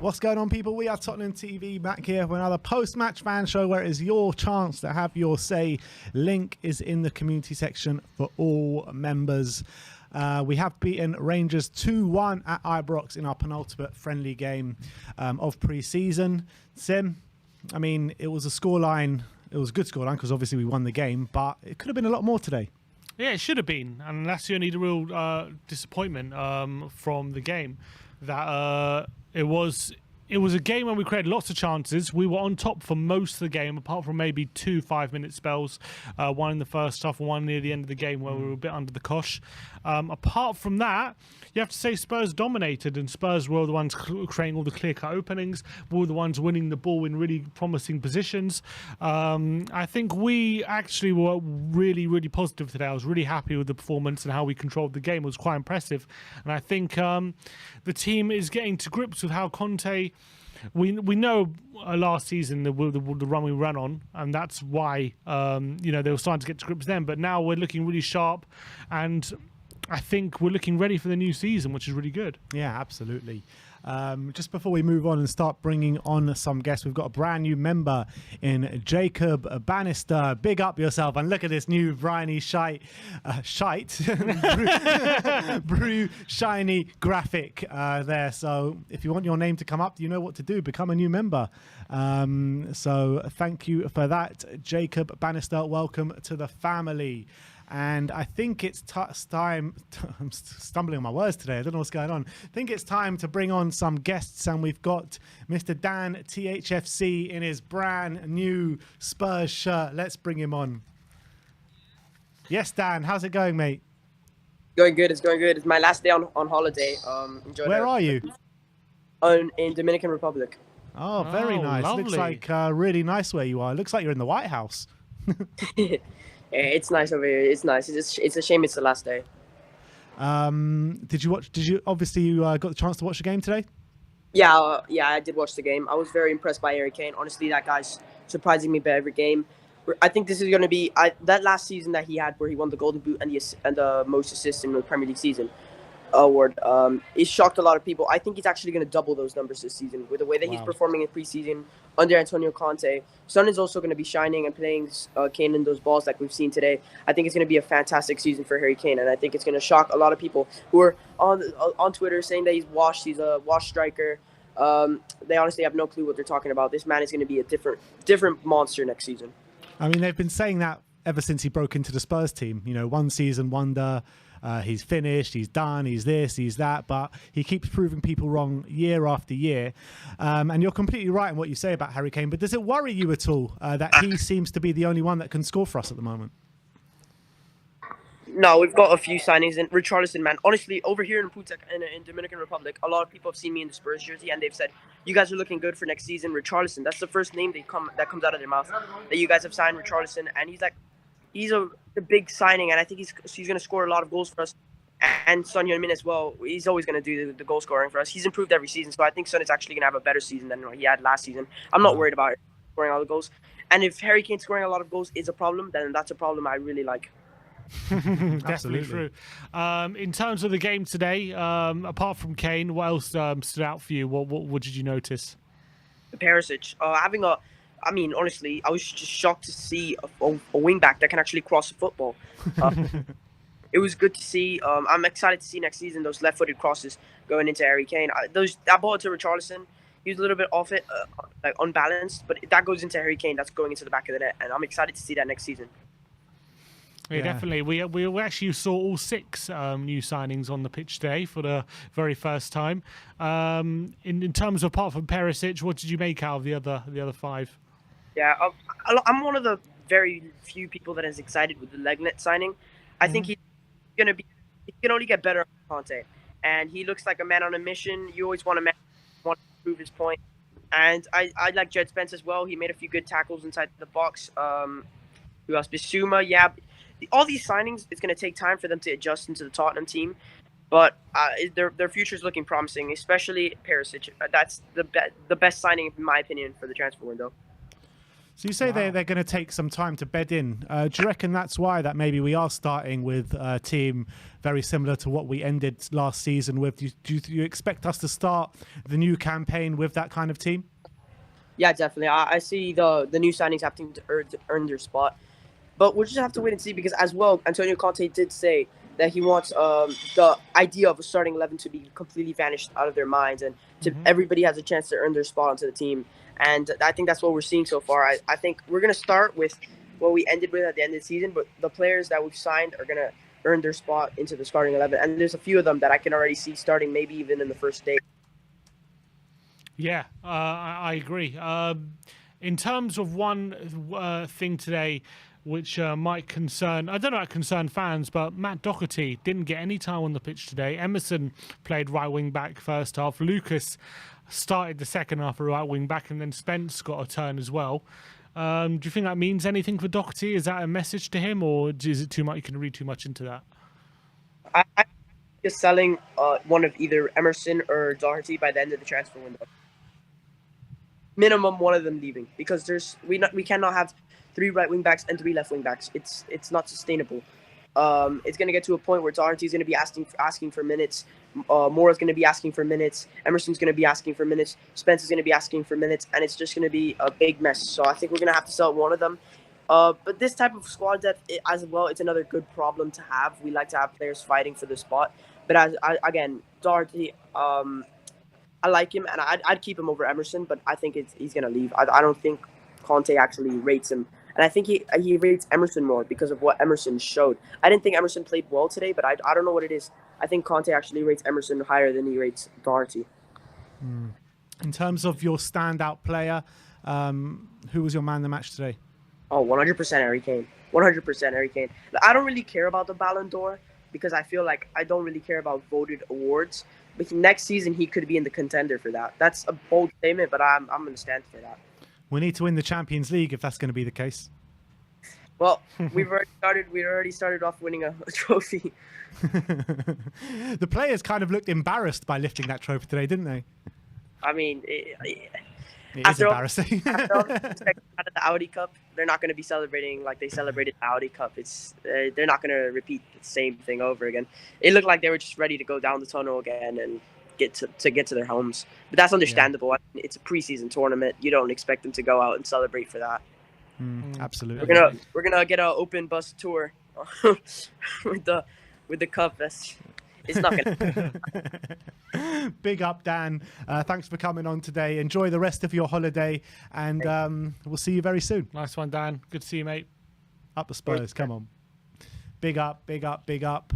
What's going on, people? We are Tottenham TV, back here for another post-match fan show where it is your chance to have your say. Link is in the community section for all members. We have beaten Rangers 2-1 at Ibrox in our penultimate friendly game of pre-season. Sim, I mean, it was a scoreline. It was a good scoreline because obviously we won the game, but it could have been a lot more today. Yeah, it should have been, and that's the only real disappointment from the game. That it was it was a game where we created lots of chances. We were on top for most of the game, apart from maybe 2 5-minute spells, one in the first half and one near the end of the game where we were a bit under the cosh. Apart from that, you have to say Spurs dominated, and Spurs were the ones creating all the clear-cut openings, were the ones winning the ball in really promising positions. I think we actually were really, really positive today. I was really happy with the performance and how we controlled the game. It was quite impressive. And I think the team is getting to grips with how Conte... We know last season the run we ran on, and that's why they were starting to get to grips then. But now we're looking really sharp, and I think we're looking ready for the new season, which is really good. Yeah, absolutely. Just before we move on and start bringing on some guests, we've got a brand new member in Jacob Bannister. Big up yourself, and look at this new briny shite brew shiny graphic there. So if you want your name to come up, you know what to do. Become a new member. So thank you for that, Jacob Bannister. Welcome to the family. And I think it's time. I'm stumbling on my words today. I don't know what's going on. I think it's time to bring on some guests, and we've got Mr. Dan THFC in his brand new Spurs shirt. Let's bring him on. Yes, Dan. How's it going, mate? Going good. It's going good. It's my last day on holiday. Where are you? In Dominican Republic. Oh, very nice. Lovely. Looks like really nice where you are. Looks like you're in the White House. It's nice over here. It's nice. It's a shame it's the last day. Did you obviously you got the chance to watch the game today? Yeah, I did watch the game. I was very impressed by Harry Kane. Honestly, that guy's surprising me by every game. I think this is going to be that last season that he had where he won the Golden Boot and the most assists in the Premier League season award. It shocked a lot of people. I think he's actually going to double those numbers this season with the way that he's performing in preseason under Antonio Conte. Son is also going to be shining and playing Kane in those balls like we've seen today. I think it's going to be a fantastic season for Harry Kane, and I think it's going to shock a lot of people who are on Twitter saying that he's washed. He's a washed striker. They honestly have no clue what they're talking about. This man is going to be a different monster next season. I mean, they've been saying that ever since he broke into the Spurs team. You know, one season wonder. He's finished, he's done, he's this, he's that, but he keeps proving people wrong year after year. And you're completely right in what you say about Harry Kane, but does it worry you at all that he seems to be the only one that can score for us at the moment? No, we've got a few signings. And Richarlison, man, honestly, over here in Putek, in Dominican Republic, a lot of people have seen me in the Spurs jersey, and they've said, you guys are looking good for next season. Richarlison, that's the first name that comes out of their mouth, that you guys have signed Richarlison, and he's a big signing, and I think he's going to score a lot of goals for us. And Son Heung-min as well. He's always going to do the goal scoring for us. He's improved every season, so I think Son is actually going to have a better season than what he had last season. I'm not worried about scoring all the goals. And if Harry Kane scoring a lot of goals is a problem, then that's a problem I really like. Definitely true. In terms of the game today, apart from Kane, what else stood out for you? What did you notice? Perisic, honestly, I was just shocked to see a wing back that can actually cross a football. It was good to see. I'm excited to see next season those left-footed crosses going into Harry Kane. That ball to Richarlison, he was a little bit off it, like unbalanced, but that goes into Harry Kane. That's going into the back of the net, and I'm excited to see that next season. Yeah, definitely. We actually saw all 6 new signings on the pitch today for the very first time. In terms of, apart from Perisic, what did you make out of the other 5? Yeah, I'm one of the very few people that is excited with the Legnet signing. I think he can only get better under Conte, and he looks like a man on a mission. You always want to prove his point, and I like Jed Spence as well. He made a few good tackles inside the box. Who else? Bissouma, yeah. All these signings, it's going to take time for them to adjust into the Tottenham team, but their future is looking promising, especially Perisic. That's the best signing, in my opinion, for the transfer window. So you say they're going to take some time to bed in. Do you reckon that's why that maybe we are starting with a team very similar to what we ended last season with? Do you expect us to start the new campaign with that kind of team? Yeah, definitely. I see the new signings having to earn their spot. But we'll just have to wait and see, because as well, Antonio Conte did say that he wants the idea of a starting 11 to be completely vanished out of their minds, and everybody has a chance to earn their spot onto the team. And I think that's what we're seeing so far. I think we're going to start with what we ended with at the end of the season, but the players that we've signed are going to earn their spot into the starting 11. And there's a few of them that I can already see starting maybe even in the first day. Yeah, I agree. In terms of one thing today, which might concern, I don't know, concern fans, but Matt Doherty didn't get any time on the pitch today. Emerson played right wing back first half. Lucas started the second half at right wing back, and then Spence got a turn as well. Do you think that means anything for Doherty? Is that a message to him, or is it too much? You can read too much into that. I just selling one of either Emerson or Doherty by the end of the transfer window. Minimum one of them leaving, because we cannot have 3 right wing backs and 3 left wing backs. It's not sustainable. It's gonna get to a point where Doherty's gonna be asking for minutes. Mora's gonna be asking for minutes. Emerson's gonna be asking for minutes. Spence is gonna be asking for minutes, and it's just gonna be a big mess. So I think we're gonna have to sell one of them. But this type of squad depth, as well, it's another good problem to have. We like to have players fighting for the spot. But again, Doherty, I like him, and I'd keep him over Emerson, but I think he's going to leave. I don't think Conte actually rates him. And I think he rates Emerson more because of what Emerson showed. I didn't think Emerson played well today, but I don't know what it is. I think Conte actually rates Emerson higher than he rates Doherty. In terms of your standout player, who was your man of the match today? Oh, 100% Harry Kane. 100% Harry Kane. I don't really care about the Ballon d'Or because I feel like I don't really care about voted awards. But next season, he could be in the contender for that. That's a bold statement, but I'm going to stand for that. We need to win the Champions League if that's going to be the case. Well, we already started off winning a trophy. The players kind of looked embarrassed by lifting that trophy today, didn't they? I mean, it is embarrassing. After all the out of the Audi Cup, they're not going to be celebrating like they celebrated the Audi Cup. They're not going to repeat the same thing over again. It looked like they were just ready to go down the tunnel again and get to their homes. But that's understandable. Yeah. I mean, it's a preseason tournament. You don't expect them to go out and celebrate for that. Absolutely. We're gonna get an open bus tour with the cup. It's not gonna. Big up, Dan. Thanks for coming on today. Enjoy the rest of your holiday, and we'll see you very soon. Nice one, Dan. Good to see you, mate. Up the Spurs. Come on. Big up, big up, big up.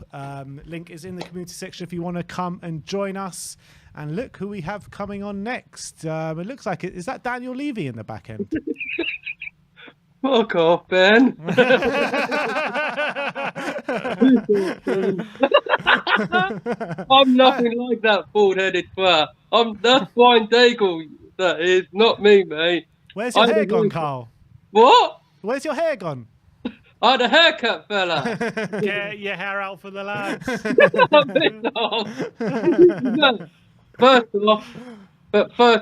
Link is in the community section if you want to come and join us. And look who we have coming on next. It looks like is that Daniel Levy in the back end? Fuck off, Ben. I'm nothing like that bald-headed twat. That's Brian Daigle. That is not me, mate. Where's your hair gone, Karl? What? Where's your hair gone? I had a haircut, fella. Get your hair out for the lads. First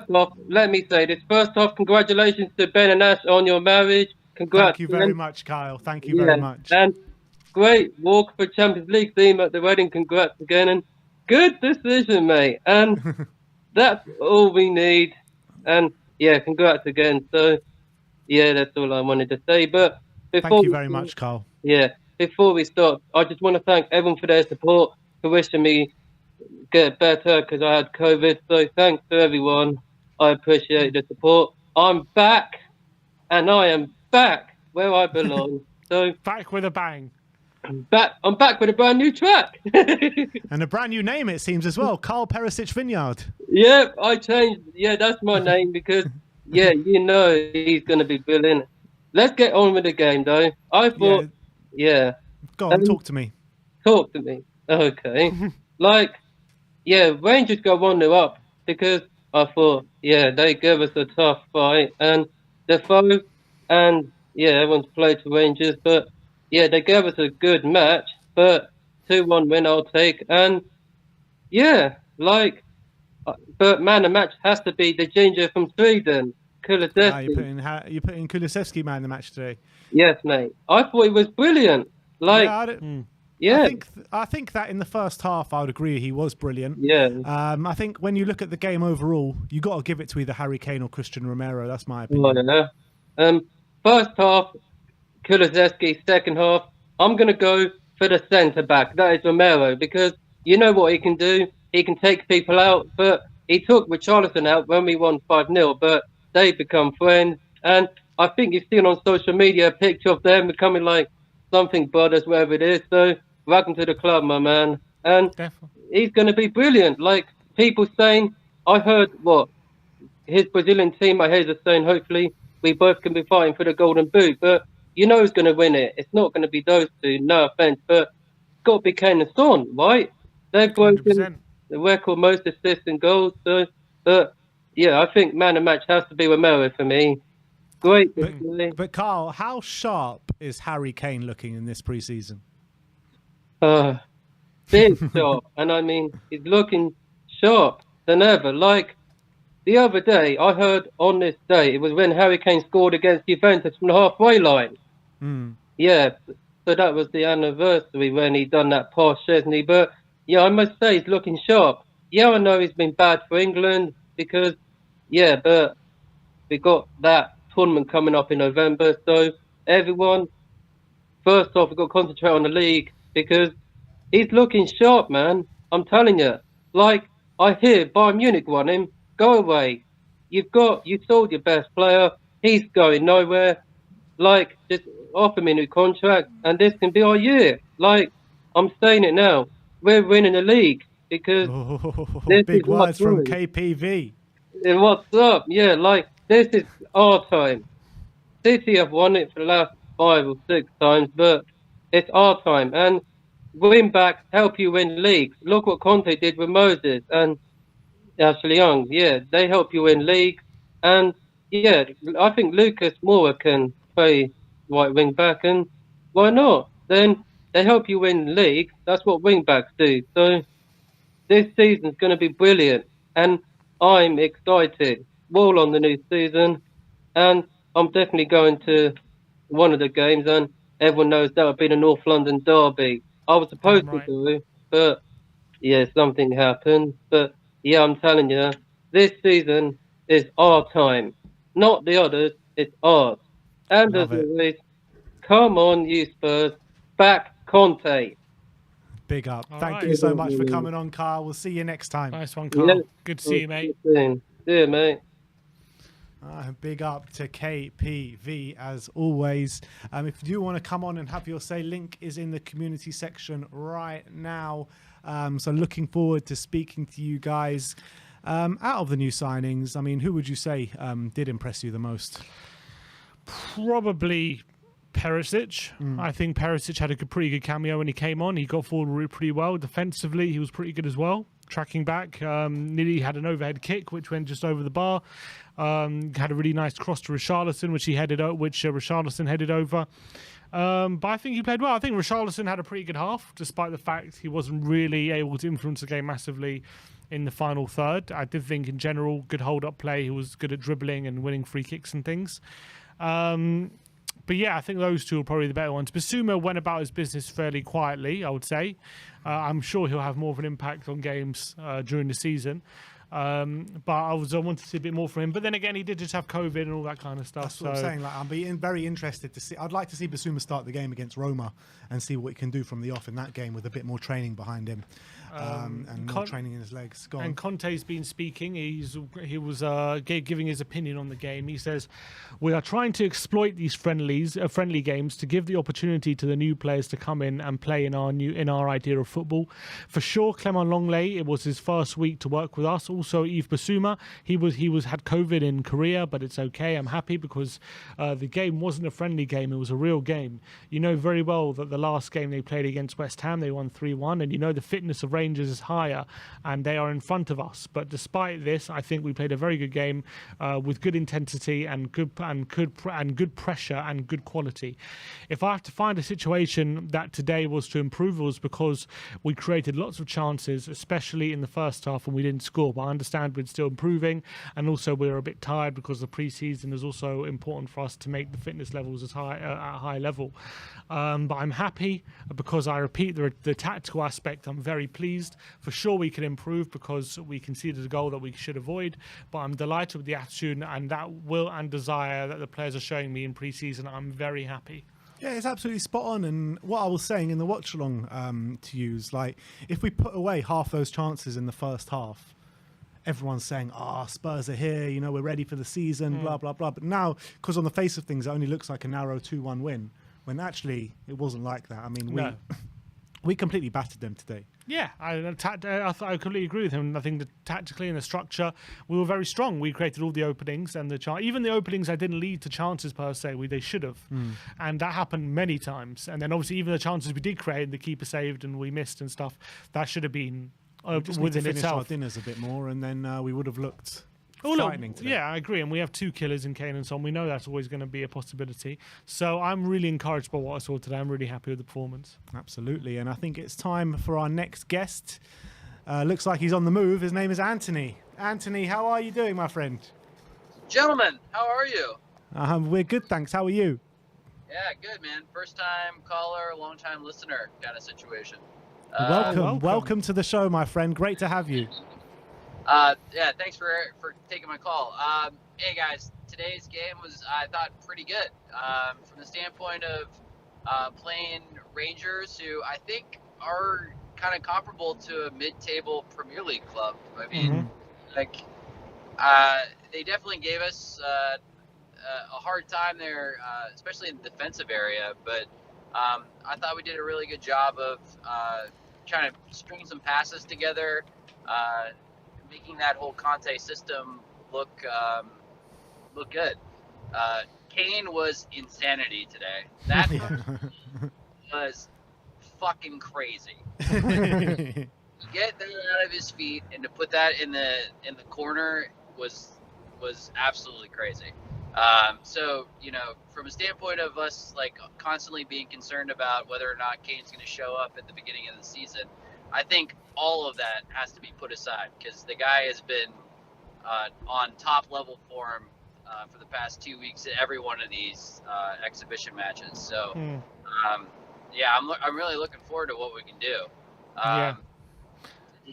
off, let me say this. First off, congratulations to Ben and Ash on your marriage. Congrats. Thank you very much, Kyle. Thank you very much. And great walk for Champions League theme at the wedding. Congrats again. And good decision, mate. And that's all we need. And yeah, congrats again. So yeah, that's all I wanted to say. But thank you very much, Karl. Yeah, before we start, I just want to thank everyone for their support, for wishing me get better because I had COVID. So thanks to everyone. I appreciate the support. I'm back, and I am back where I belong. So back with a bang. I'm back with a brand new track. And a brand new name, it seems, as well. Karl Perisic Vineyard. Yeah, I changed. Yeah, that's my name because, yeah, you know he's going to be brilliant. Let's get on with the game, though. I thought, yeah. Go on, talk to me. Talk to me. Okay. Rangers go 1-0 up because I thought, yeah, they gave us a tough fight. And Defoe and, yeah, everyone's played for Rangers, but, yeah, they gave us a good match. But 2-1 win I'll take. And, yeah, but man, the match has to be the ginger from Sweden. Kulusevski. You're putting Kulusevski man in the match today. Yes, mate. I thought he was brilliant. I think that in the first half, I would agree he was brilliant. Yeah. I think when you look at the game overall, you got to give it to either Harry Kane or Christian Romero. That's my opinion. First half, Kulusevski. Second half, I'm going to go for the centre back. That is Romero because you know what he can do. He can take people out, but he took Richarlison out when we won 5-0. But they become friends, and I think you've seen on social media a picture of them becoming like something brothers, wherever it is. So welcome to the club, my man. And he's going to be brilliant. Like people saying, I heard his Brazilian teammate here is saying hopefully we both can be fighting for the golden boot. But you know who's going to win it. It's not going to be those two, no offense, but it's got to be Kane and Son, right? They've broken 100%. the record most assists and goals. So, but yeah, I think man of the match has to be Romero for me. Great display. But Karl, how sharp is Harry Kane looking in this preseason? Big sharp, and I mean he's looking sharp than ever. Like the other day, I heard on this day it was when Harry Kane scored against Juventus from the halfway line. Yeah, so that was the anniversary when he done that pass, Chesney. But yeah, I must say he's looking sharp. Yeah, I know he's been bad for England because but we got that tournament coming up in November. So everyone, first off, we've got to concentrate on the league because he's looking sharp, man. I'm telling you. Like, I hear Bayern Munich won him. Go away. You sold your best player. He's going nowhere. Like, just offer me a new contract, and this can be our year. Like, I'm saying it now. We're winning the league because big words from KPV. What's up? Yeah, like, this is our time. City have won it for the last 5 or 6 times, but it's our time. And win back, help you win leagues. Look what Conte did with Moses and Ashley Young. Yeah, they help you win leagues. And yeah, I think Lucas Moura can play right wing back, and why not? Then they help you win leagues. That's what wing backs do. So this season's going to be brilliant, and I'm excited. All on the new season, and I'm definitely going to one of the games, and everyone knows that would be the North London derby. I was supposed to do, but yeah, something happened. But yeah, I'm telling you, this season is our time, not the others. It's ours. And as always, come on, you Spurs, back Conte. Big up. Thank you so much for coming on, Karl. We'll see you next time. Nice one, Karl. Good to see you, mate. See you, mate. Big up to KPV as always. If you do want to come on and have your say, link is in the community section right now. So looking forward to speaking to you guys. Out of the new signings, I mean, who would you say did impress you the most? Probably Perisic. I think Perisic had a pretty good cameo when he came on. He got forward pretty well. Defensively, he was pretty good as well. Tracking back, nearly had an overhead kick which went just over the bar. Had a really nice cross to Richarlison, which Richarlison headed over. But I think he played well. I think Richarlison had a pretty good half, despite the fact he wasn't really able to influence the game massively in the final third. I did think, in general, good hold-up play. He was good at dribbling and winning free kicks and things. But yeah, I think those two are probably the better ones. Basuma went about his business fairly quietly, I would say. I'm sure he'll have more of an impact on games during the season. But I wanted to see a bit more from him. But then again, he did just have COVID and all that kind of stuff. That's what I'm saying. Like, I'm being very interested to see. I'd like to see Basuma start the game against Roma and see what he can do from the off in that game with a bit more training behind him and more training in his legs. Go on. And Conte's been speaking. He was giving his opinion on the game. He says, "We are trying to exploit these friendly games to give the opportunity to the new players to come in and play in our idea of football. For sure, Clement Longley, it was his first week to work with us. Also, Yves Basuma, he had COVID in Korea, but it's okay. I'm happy because the game wasn't a friendly game; it was a real game. You know very well that the last game they played against West Ham, they won 3-1, and you know the fitness of Rangers is higher, and they are in front of us. But despite this, I think we played a very good game with good intensity and good pressure and good quality. If I have to find a situation that today was to improve, it was because we created lots of chances, especially in the first half, and we didn't score. But I understand we're still improving, and also we're a bit tired because the pre-season is also important for us to make the fitness levels at a high level. But I'm happy because, I repeat, the tactical aspect, I'm very pleased. For sure we can improve because we conceded a goal that we should avoid, but I'm delighted with the attitude and that will and desire that the players are showing me in pre-season. I'm very happy. Yeah, it's absolutely spot on. And what I was saying in the watch along to you is, like, if we put away half those chances in the first half, everyone's saying, Spurs are here, you know, we're ready for the season, blah, blah, blah. But now, because on the face of things, it only looks like a narrow 2-1 win, when actually it wasn't like that. I mean, we completely battered them today. Yeah, I completely agree with him. I think that tactically and the structure, we were very strong. We created all the openings and even the openings that didn't lead to chances per se, they should have, and that happened many times. And then obviously even the chances we did create, the keeper saved and we missed and stuff, that should have been within itself. Our dinners a bit more, and then we would have looked. Yeah, I agree. And we have 2 killers in Kane and Son. We know that's always going to be a possibility. So I'm really encouraged by what I saw today. I'm really happy with the performance. Absolutely. And I think it's time for our next guest. Looks like he's on the move. His name is Anthony. Anthony, how are you doing, my friend? Gentlemen, how are you? We're good, thanks. How are you? Yeah, good, man. First time caller, long time listener kind of situation. Welcome to the show, my friend. Great to have you. Yeah, thanks for taking my call. Hey guys, today's game was, I thought, pretty good. From the standpoint of playing Rangers, who I think are kind of comparable to a mid-table Premier League club. I mean, they definitely gave us a hard time there, especially in the defensive area. But I thought we did a really good job of trying to string some passes together. Making that whole Conte system look good. Kane was insanity today. That was fucking crazy. Get that out of his feet and to put that in the corner was absolutely crazy. So from a standpoint of us like constantly being concerned about whether or not Kane's going to show up at the beginning of the season, I think all of that has to be put aside because the guy has been on top level form for the past 2 weeks at every one of these exhibition matches. So, yeah, I'm really looking forward to what we can do.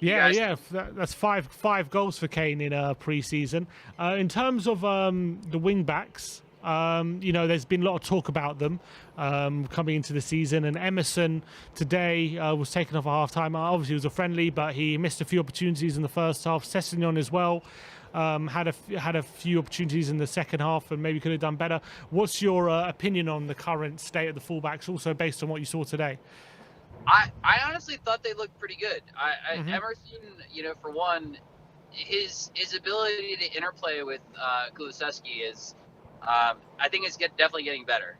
Yeah. That's five goals for Kane in pre-season. In terms of the wing backs, there's been a lot of talk about them coming into the season, and Emerson today was taken off at half-time. Obviously, it was a friendly, but he missed a few opportunities in the first half. Sessegnon as well had a few opportunities in the second half and maybe could have done better. What's your opinion on the current state of the fullbacks, also based on what you saw today? I honestly thought they looked pretty good. Emerson, for one, his ability to interplay with Kulusevski is, I think it's definitely getting better.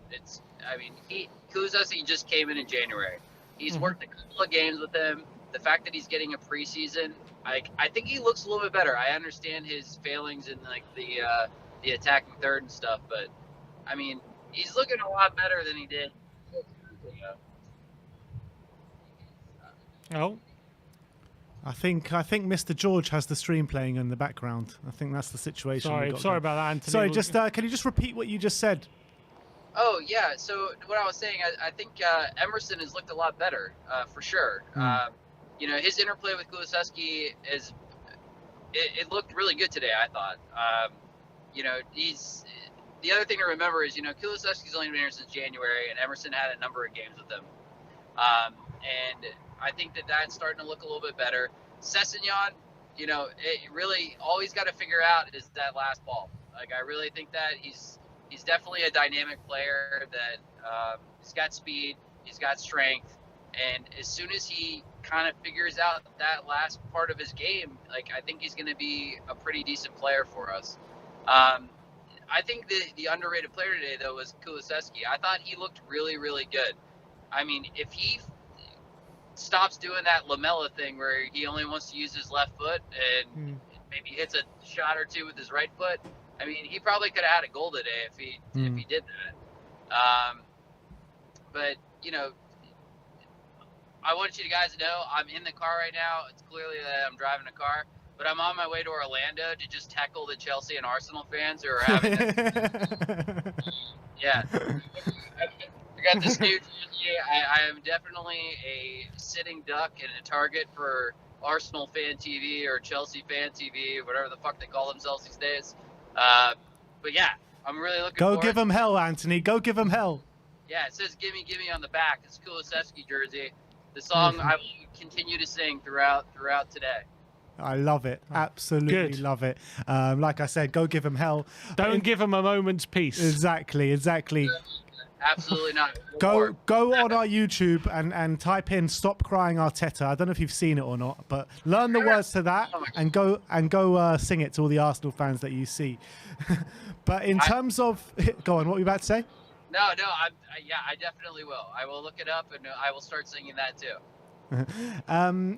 Kulusevski just came in January. He's worked a couple of games with him. The fact that he's getting a preseason, I think he looks a little bit better. I understand his failings in like the attacking third and stuff, but I mean, he's looking a lot better than he did 6 months ago. Oh. I think Mr. George has the stream playing in the background. I think that's the situation. Sorry about that, Anthony. Sorry, just can you just repeat what you just said? Oh yeah. So what I was saying, I think Emerson has looked a lot better for sure. His interplay with Kulusevski it looked really good today. I thought. He's the other thing to remember is Kulusevski's only been here since January, and Emerson had a number of games with him. And I think that's starting to look a little bit better. Sessegnon, it really all he's got to figure out is that last ball. Like I really think that he's definitely a dynamic player that he's got speed, he's got strength, and as soon as he kind of figures out that last part of his game, like I think he's going to be a pretty decent player for us. I think the underrated player today though was Kulusevski. I thought he looked really, really good. I mean, if he stops doing that Lamella thing where he only wants to use his left foot and maybe hits a shot or two with his right foot, I mean, he probably could have had a goal today if he did that. But I want you guys to know I'm in the car right now. It's clearly that I'm driving a car, but I'm on my way to Orlando to just tackle the Chelsea and Arsenal fans who are having it. Yeah. I got this new jersey. I am definitely a sitting duck and a target for Arsenal fan TV or Chelsea fan TV, whatever the fuck they call themselves these days. But yeah, I'm really looking forward. Go give them hell, Anthony. Go give them hell. Yeah, it says "Gimme, Gimme" on the back. It's Kulusevski jersey. The song I will continue to sing throughout today. I love it. Absolutely love it. Like I said, go give them hell. Don't give them a moment's peace. Exactly. Absolutely not. Go on our YouTube and type in "Stop Crying Arteta." I don't know if you've seen it or not, but learn the words to that and go sing it to all the Arsenal fans that you see. But in terms of, go on, what were you about to say? No, I definitely will. I will look it up and I will start singing that too.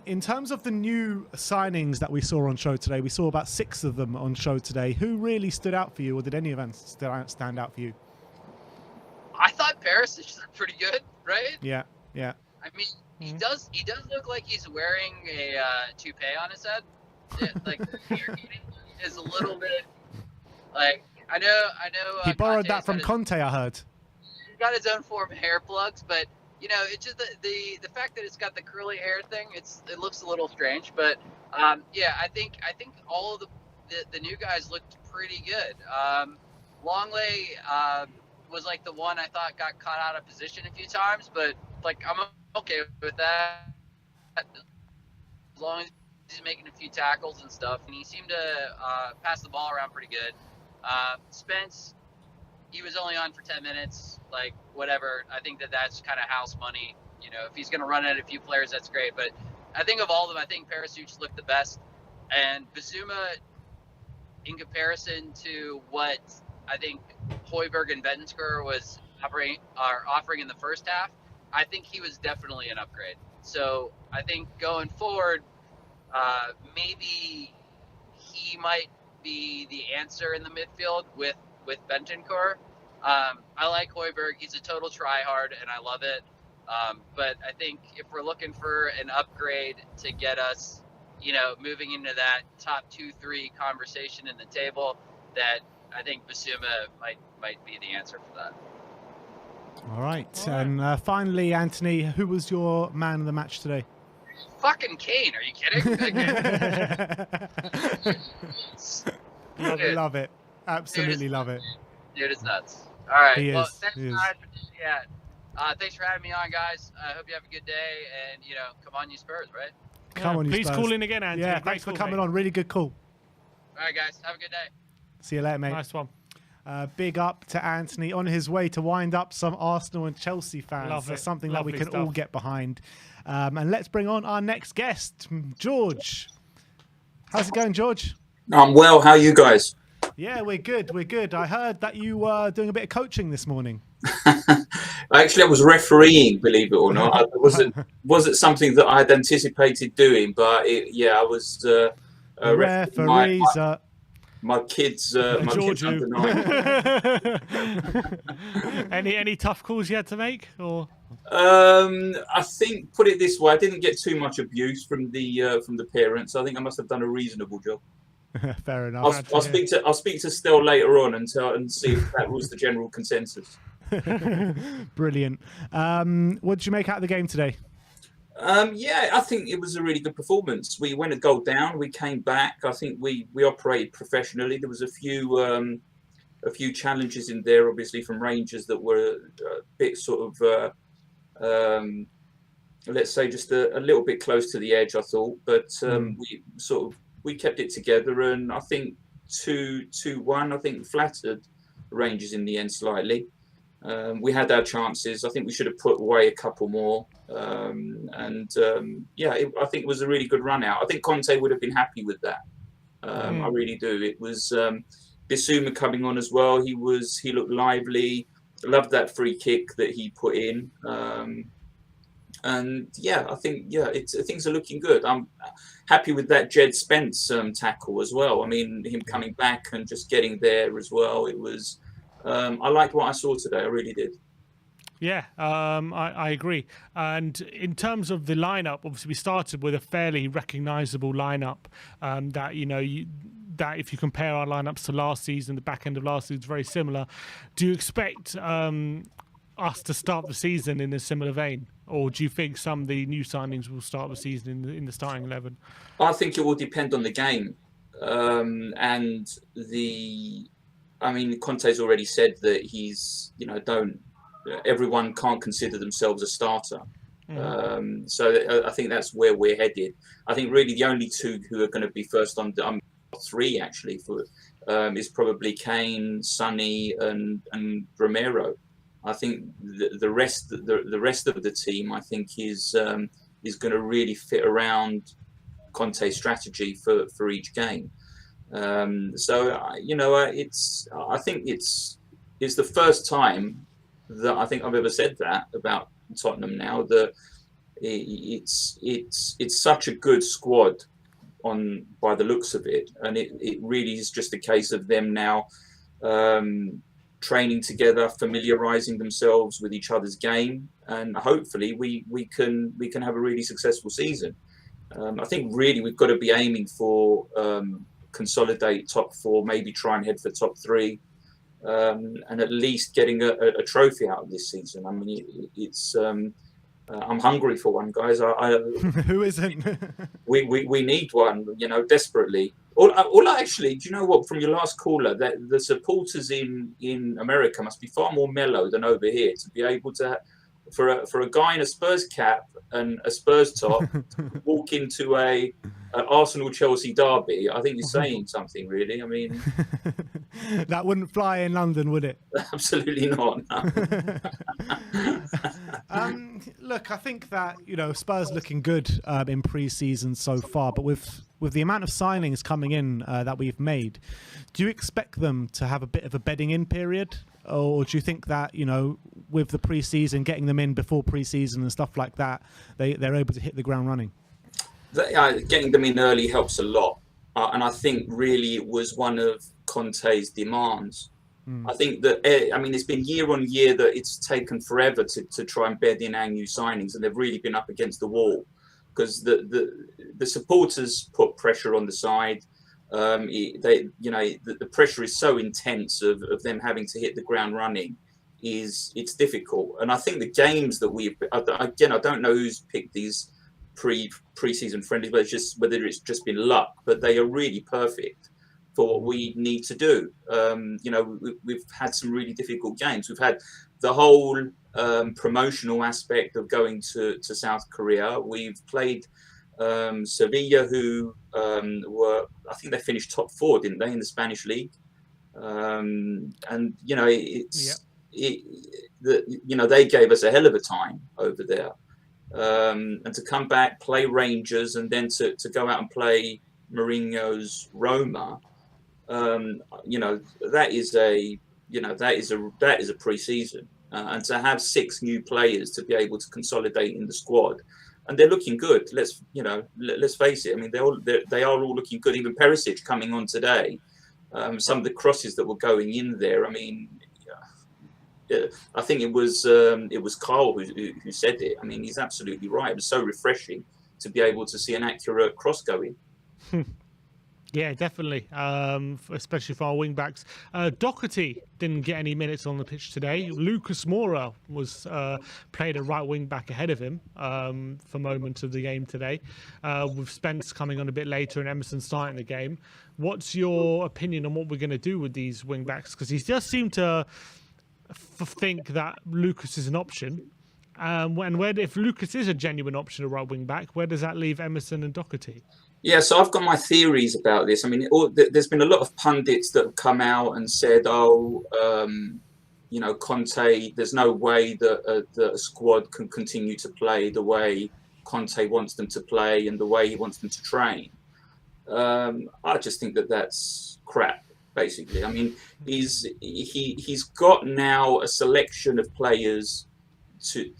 In terms of the new signings that we saw on show today, we saw about 6 of them on show today. Who really stood out for you, or did any of them stand out for you? I thought Perisic looked pretty good, right? Yeah. I mean, he does look like he's wearing a toupee on his head. Like the hair is a little bit like I know. He borrowed Conte's that from Conte, I heard. He's got his own form of hair plugs, but you know, it's just the fact that it's got the curly hair thing. It looks a little strange, but yeah, I think all of the new guys looked pretty good. Longley was like the one I thought got caught out of position a few times, but like I'm okay with that as long as he's making a few tackles and stuff. And he seemed to pass the ball around pretty good. Spence, he was only on for 10 minutes, like whatever. I think that's kind of house money. You know, if he's going to run at a few players, that's great. But I think of all of them, I think Perisic looked the best. And Bazuma, in comparison to what I think Højbjerg and Bentancur was offering in the first half, I think he was definitely an upgrade. So I think going forward, maybe he might be the answer in the midfield with Bentancur. I like Højbjerg. He's a total tryhard, and I love it. But I think if we're looking for an upgrade to get us, you know, moving into that top 2-3 conversation in the table, that I think Basuma might be the answer for that. All right. And finally, Anthony, who was your man of the match today? Fucking Kane, are you kidding? Love it. Absolutely love it. Dude, it's nuts. All right. Thanks, guys. Thanks for having me on, guys. I hope you have a good day, and you know, come on, you Spurs, right? Come on, you please Spurs. call in again, Anthony. Yeah, thanks for coming on. Really good call. All right, guys. Have a good day. See you later, mate. Nice one. Big up to Anthony on his way to wind up some Arsenal and Chelsea fans. Love That's it. something Lovely that we can stuff. all get behind. And let's bring on our next guest, George. How's it going, George? I'm well. How are you guys? Yeah, we're good. We're good. I heard that you were doing a bit of coaching this morning. Actually, I was refereeing, believe it or not. It wasn't something that I had anticipated doing, but I was referees. My kids. My George, kids under 9. any tough calls you had to make, or? I think, put it this way, I didn't get too much abuse from the parents. I think I must have done a reasonable job. Fair enough. I'll speak to Stell later on and see if that was the general consensus. Brilliant. What did you make out of the game today? I think it was a really good performance. We went a goal down, we came back. I think we operated professionally. There was a few challenges in there, obviously from Rangers, that were a bit sort of let's say just a little bit close to the edge, I thought. But we kept it together, and I think 2-1, I think flattered Rangers in the end slightly. We had our chances. I think we should have put away a couple more. I think it was a really good run out. I think Conte would have been happy with that. I really do. It was Bissouma coming on as well. He looked lively. Loved that free kick that he put in. I think things are looking good. I'm happy with that Jed Spence tackle as well. I mean, him coming back and just getting there as well. It was. I liked what I saw today. I really did. Yeah, I agree. And in terms of the lineup, obviously we started with a fairly recognisable lineup. That if you compare our lineups to last season, the back end of last season is very similar. Do you expect us to start the season in a similar vein, or do you think some of the new signings will start the season in the starting 11? I think it will depend on the game, Conte's already said that he's, everyone can't consider themselves a starter. So I think that's where we're headed. I think really the only two who are going to be first on three actually is probably Kane, Sonny, and Romero. I think the rest of the team, I think, is going to really fit around Conte's strategy for each game. I think it's the first time that I think I've ever said that about Tottenham now, that it's such a good squad by the looks of it, and it really is just a case of them now training together, familiarizing themselves with each other's game, and hopefully we can have a really successful season. I think really we've got to be aiming for consolidate top 4, maybe try and head for top 3, and at least getting a trophy out of this season. I mean, it's I'm hungry for one, guys. Who isn't? we need one, desperately. Actually, do you know what? From your last caller, that the supporters in America must be far more mellow than over here to be able to, for a guy in a Spurs cap and a Spurs top, walk into a Arsenal-Chelsea derby. I think you're saying something, really. I mean, that wouldn't fly in London, would it? Absolutely not. No. Look, I think that Spurs looking good in pre-season so far, but with the amount of signings coming in that we've made, do you expect them to have a bit of a bedding in period, or do you think that with the pre-season, getting them in before pre-season and stuff like that, they're able to hit the ground running? Getting them in early helps a lot, and I think really it was one of Conte's demands. I think that it's been year on year that it's taken forever to try and bed in our new signings, and they've really been up against the wall because the supporters put pressure on the side. The pressure is so intense of them having to hit the ground running. It's difficult, and I think the games that I don't know who's picked these pre-season friendlies, but whether it's just been luck, but they are really perfect for what we need to do. We've had some really difficult games. We've had the whole promotional aspect of going to South Korea. We've played Sevilla, who I think they finished top 4, didn't they, in the Spanish league? They gave us a hell of a time over there. And to come back, play Rangers, and then to go out and play Mourinho's Roma, that is a pre-season, and to have 6 new players to be able to consolidate in the squad, and they're looking good. Let's face it. I mean, they are all looking good. Even Perisic coming on today, some of the crosses that were going in there. I mean, I think it was Karl who said it. I mean, he's absolutely right. It was so refreshing to be able to see an accurate cross going. Yeah, definitely, especially for our wing-backs. Doherty didn't get any minutes on the pitch today. Lucas Moura was played a right wing-back ahead of him for moments of the game today, with Spence coming on a bit later and Emerson starting the game. What's your opinion on what we're going to do with these wing-backs? Because he does seem to think that Lucas is an option. If Lucas is a genuine option, a right wing-back, where does that leave Emerson and Doherty? Yeah, so I've got my theories about this. I mean, there's been a lot of pundits that have come out and said, Conte, there's no way that a squad can continue to play the way Conte wants them to play and the way he wants them to train. I just think that that's crap, basically. I mean, he's got now a selection of players to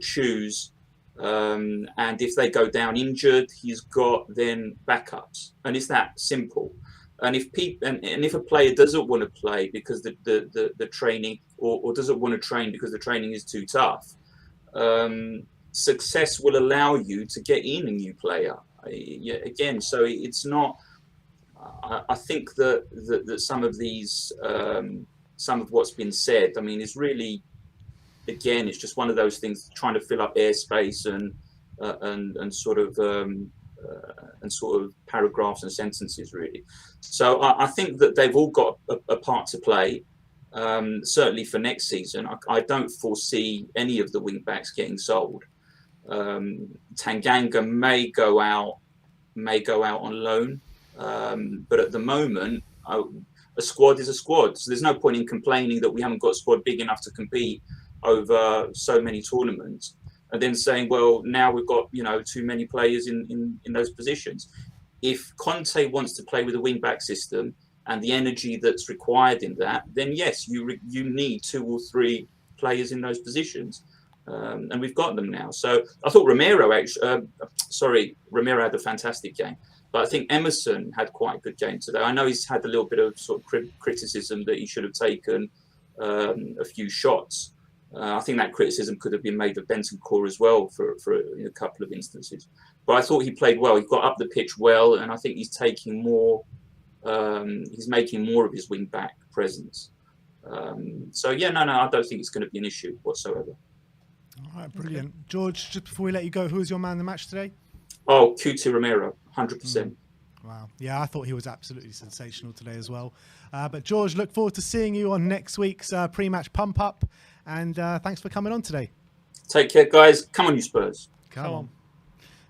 choose. And if they go down injured, he's got then backups, and it's that simple. And if a player doesn't want to play because the training or doesn't want to train because the training is too tough, success will allow you to get in a new player. So it's not. I think that some of these, some of what's been said, I mean, is really. Again, it's just one of those things, trying to fill up airspace and sort of paragraphs and sentences, really. So I think that they've all got a part to play. Certainly for next season, I don't foresee any of the wing backs getting sold. Tanganga may go out on loan, but at the moment, a squad is a squad. So there's no point in complaining that we haven't got a squad big enough to compete over so many tournaments, and then saying, well, now we've got, you know, too many players in those positions. If Conte wants to play with a wing-back system and the energy that's required in that, then yes, you need 2 or 3 players in those positions. And we've got them now. So I thought Romero had a fantastic game. But I think Emerson had quite a good game today. I know he's had a little bit of sort of criticism that he should have taken a few shots. I think that criticism could have been made of Bentancur as well for a couple of instances. But I thought he played well. He got up the pitch well, and I think he's taking more. He's making more of his wing back presence. So yeah, no, I don't think it's going to be an issue whatsoever. All right, brilliant. Okay. George, just before we let you go, who was your man of the match today? Oh, Cuti Romero, 100%. Wow. Yeah, I thought he was absolutely sensational today as well. But George, look forward to seeing you on next week's pre-match pump-up. And thanks for coming on today. Take care, guys. Come on, you Spurs. Come on.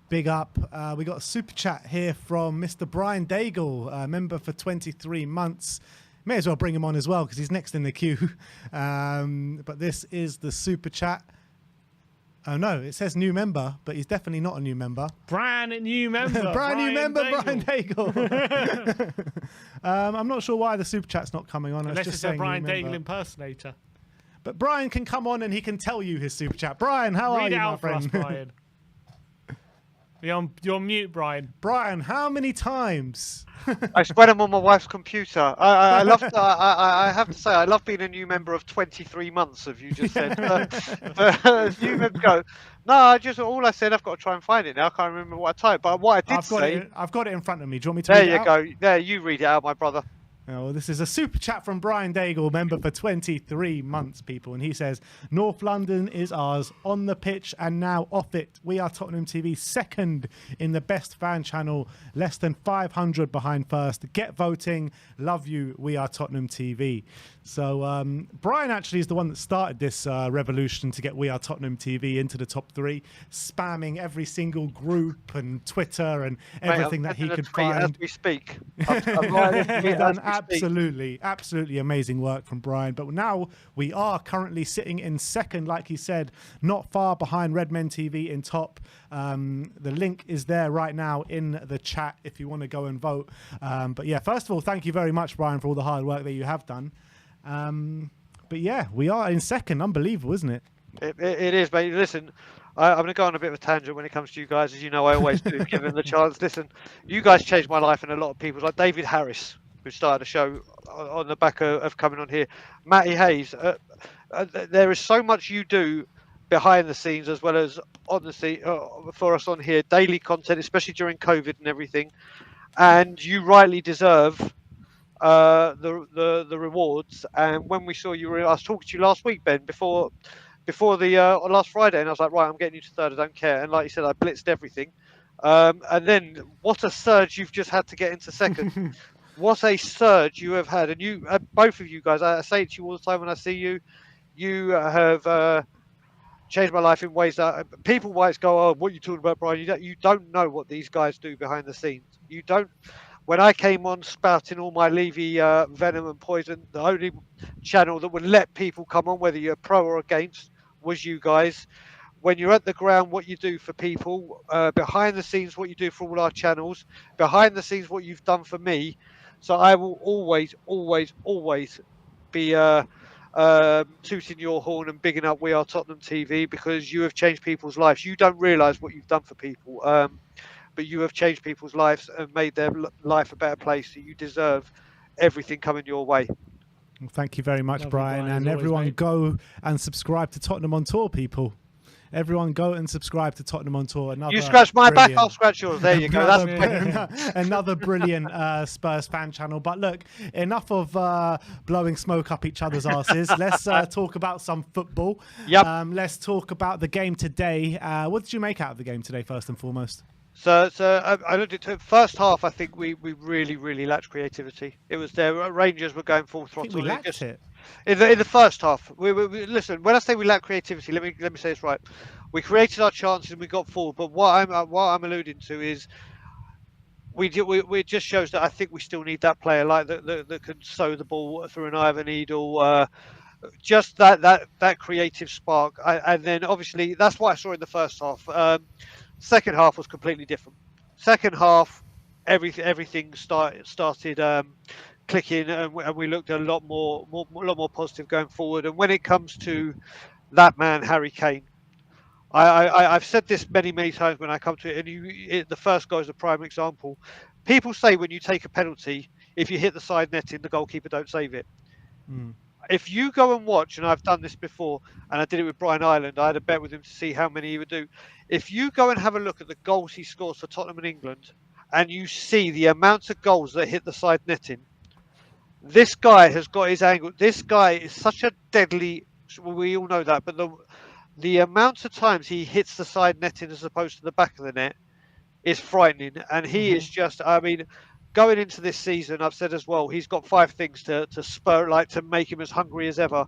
Big up. We got a super chat here from Mr. Brian Daigle, member for 23 months. May as well bring him on as well because he's next in the queue. But this is the super chat. Oh, no, it says new member, but he's definitely not a new member. Brand new member. Brian Daigle. I'm not sure why the super chat's not coming on. Unless it's a Brian Daigle impersonator. But Brian can come on and he can tell you his super chat. Brian, how are you, my friend? Read it out for us, Brian. You're on mute, Brian. Brian, how many times? I spread them on my wife's computer. I love. I have to say, I love being a new member of 23 months. As you just said, new member go. No, all I said. I've got to try and find it now. I can't remember what I typed, but what I did say. I've got it in front of me. Do you want me to read it out? There you go. There, you read it out, my brother. Oh, well, this is a super chat from Brian Daigle, member for 23 months, people. And he says, North London is ours, on the pitch and now off it. We are Tottenham TV, second in the best fan channel, less than 500 behind first. Get voting. Love you. We are Tottenham TV. So Brian actually is the one that started this revolution to get We Are Tottenham TV into the top 3, spamming every single group and Twitter and everything that he could find. As we speak. Absolutely amazing work from Brian. But now we are currently sitting in second, like he said, not far behind Redmen TV in top. The link is there right now in the chat if you want to go and vote. But yeah, first of all, thank you very much, Brian, for all the hard work that you have done. But yeah, we are in second. Unbelievable, isn't it? It is, mate. Listen, I'm going to go on a bit of a tangent when it comes to you guys. As you know, I always do, given the chance. Listen, you guys changed my life and a lot of people's, like David Harris, who started a show on the back of coming on here. Matty Hayes, there is so much you do behind the scenes as well as on the scene for us on here. Daily content, especially during COVID and everything. And you rightly deserve the rewards. And when we saw you, I was talking to you last week, Ben, before the last Friday, and I was like, right, I'm getting you to third. I don't care. And like you said, I blitzed everything. And then what a surge you've just had to get into second. What a surge you have had. And you, both of you guys, I say it to you all the time when I see you. You have changed my life in ways that people might go, oh, what are you talking about, Brian? You don't know what these guys do behind the scenes. You don't. When I came on spouting all my Levy venom and poison, the only channel that would let people come on, whether you're pro or against, was you guys. When you're at the ground, what you do for people, behind the scenes, what you do for all our channels, behind the scenes, what you've done for me. So I will always be tooting your horn and bigging up We Are Tottenham TV because you have changed people's lives. You don't realise what you've done for people, but you have changed people's lives and made their life a better place. So you deserve everything coming your way. Well, thank you very much, Brian. And everyone go and subscribe to Tottenham on Tour, people. Everyone go and subscribe to Tottenham on Tour. You scratch my back, I'll scratch yours. There you go. Another brilliant Spurs fan channel. But look, enough of blowing smoke up each other's asses. Let's talk about some football. Yep. Let's talk about the game today. What did you make out of the game today, first and foremost? So I looked at the first half. I think we really lacked creativity. It was there. Rangers were going full throttle. We lacked it. In the first half, we listen. When I say we lack creativity, let me say this right. We created our chances and we got forward. But what I'm alluding to is we just shows that I think we still need that player like that can sew the ball through an eye of a needle. just that creative spark. And then obviously that's what I saw in the first half. Second half was completely different. Second half, everything started clicking, and we looked a lot more positive going forward. And when it comes to that man, Harry Kane, I've said this many times when I come to it, and the first goal is a prime example. People say when you take a penalty, if you hit the side netting, the goalkeeper don't save it. If you go and watch, and I've done this before, and I did it with Brian Ireland, I had a bet with him to see how many he would do. If you go and have a look at the goals he scores for Tottenham and England, and you see the amount of goals that hit the side netting, this guy has got his angle. This guy is such a deadly. We all know that, but the amount of times he hits the side netting as opposed to the back of the net is frightening. And he is just, I mean, going into this season, I've said as well, he's got 5 things to spur, like to make him as hungry as ever.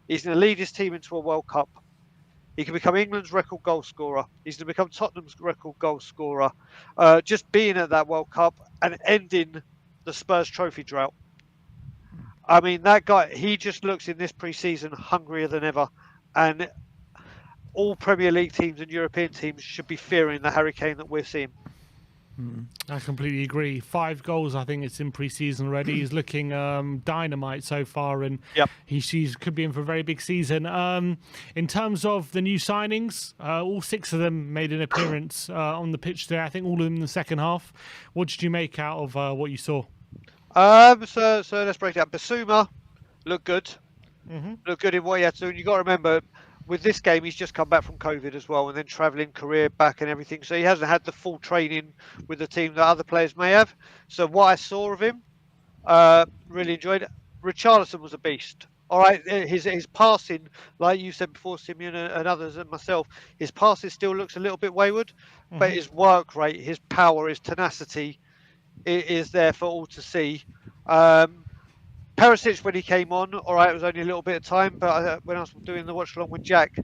He's going to lead his team into a World Cup. He can become England's record goal scorer. He's going to become Tottenham's record goal scorer. Just being at that World Cup and ending the Spurs trophy drought. I mean, that guy, he just looks in this pre-season hungrier than ever. And all Premier League teams and European teams should be fearing the Harry Kane that we're seeing. I completely agree. 5 goals, I think it's in pre-season already. He's looking dynamite so far, and he could be in for a very big season. In terms of the new signings, all 6 of them made an appearance on the pitch today. I think all of them in the second half. What did you make out of what you saw? So let's break it down. Basuma looked good. Looked good in what he had to do. And you got to remember, with this game, he's just come back from COVID as well, and then travelling, career back, and everything. So he hasn't had the full training with the team that other players may have. So what I saw of him, really enjoyed it. Richarlison was a beast. All right, his passing, like you said before, Simeon and others and myself, his passing still looks a little bit wayward, but his work rate, his power, his tenacity is there for all to see. Perisic, when he came on, all right, it was only a little bit of time, but when I was doing the watch along with Jack,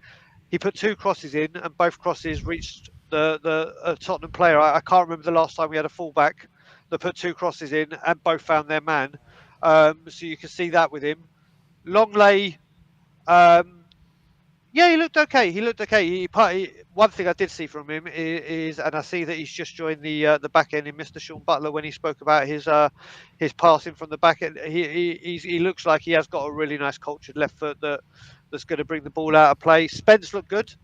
he put 2 crosses in, and both crosses reached the Tottenham player. I can't remember the last time we had a fullback that put 2 crosses in and both found their man. So you can see that with him. Longley, yeah, he looked okay. One thing I did see from him is, and I see that he's just joined the back end in Mr. Sean Butler when he spoke about his passing from the back end. He looks like he has got a really nice cultured left foot that's going to bring the ball out of play. Spence looked good.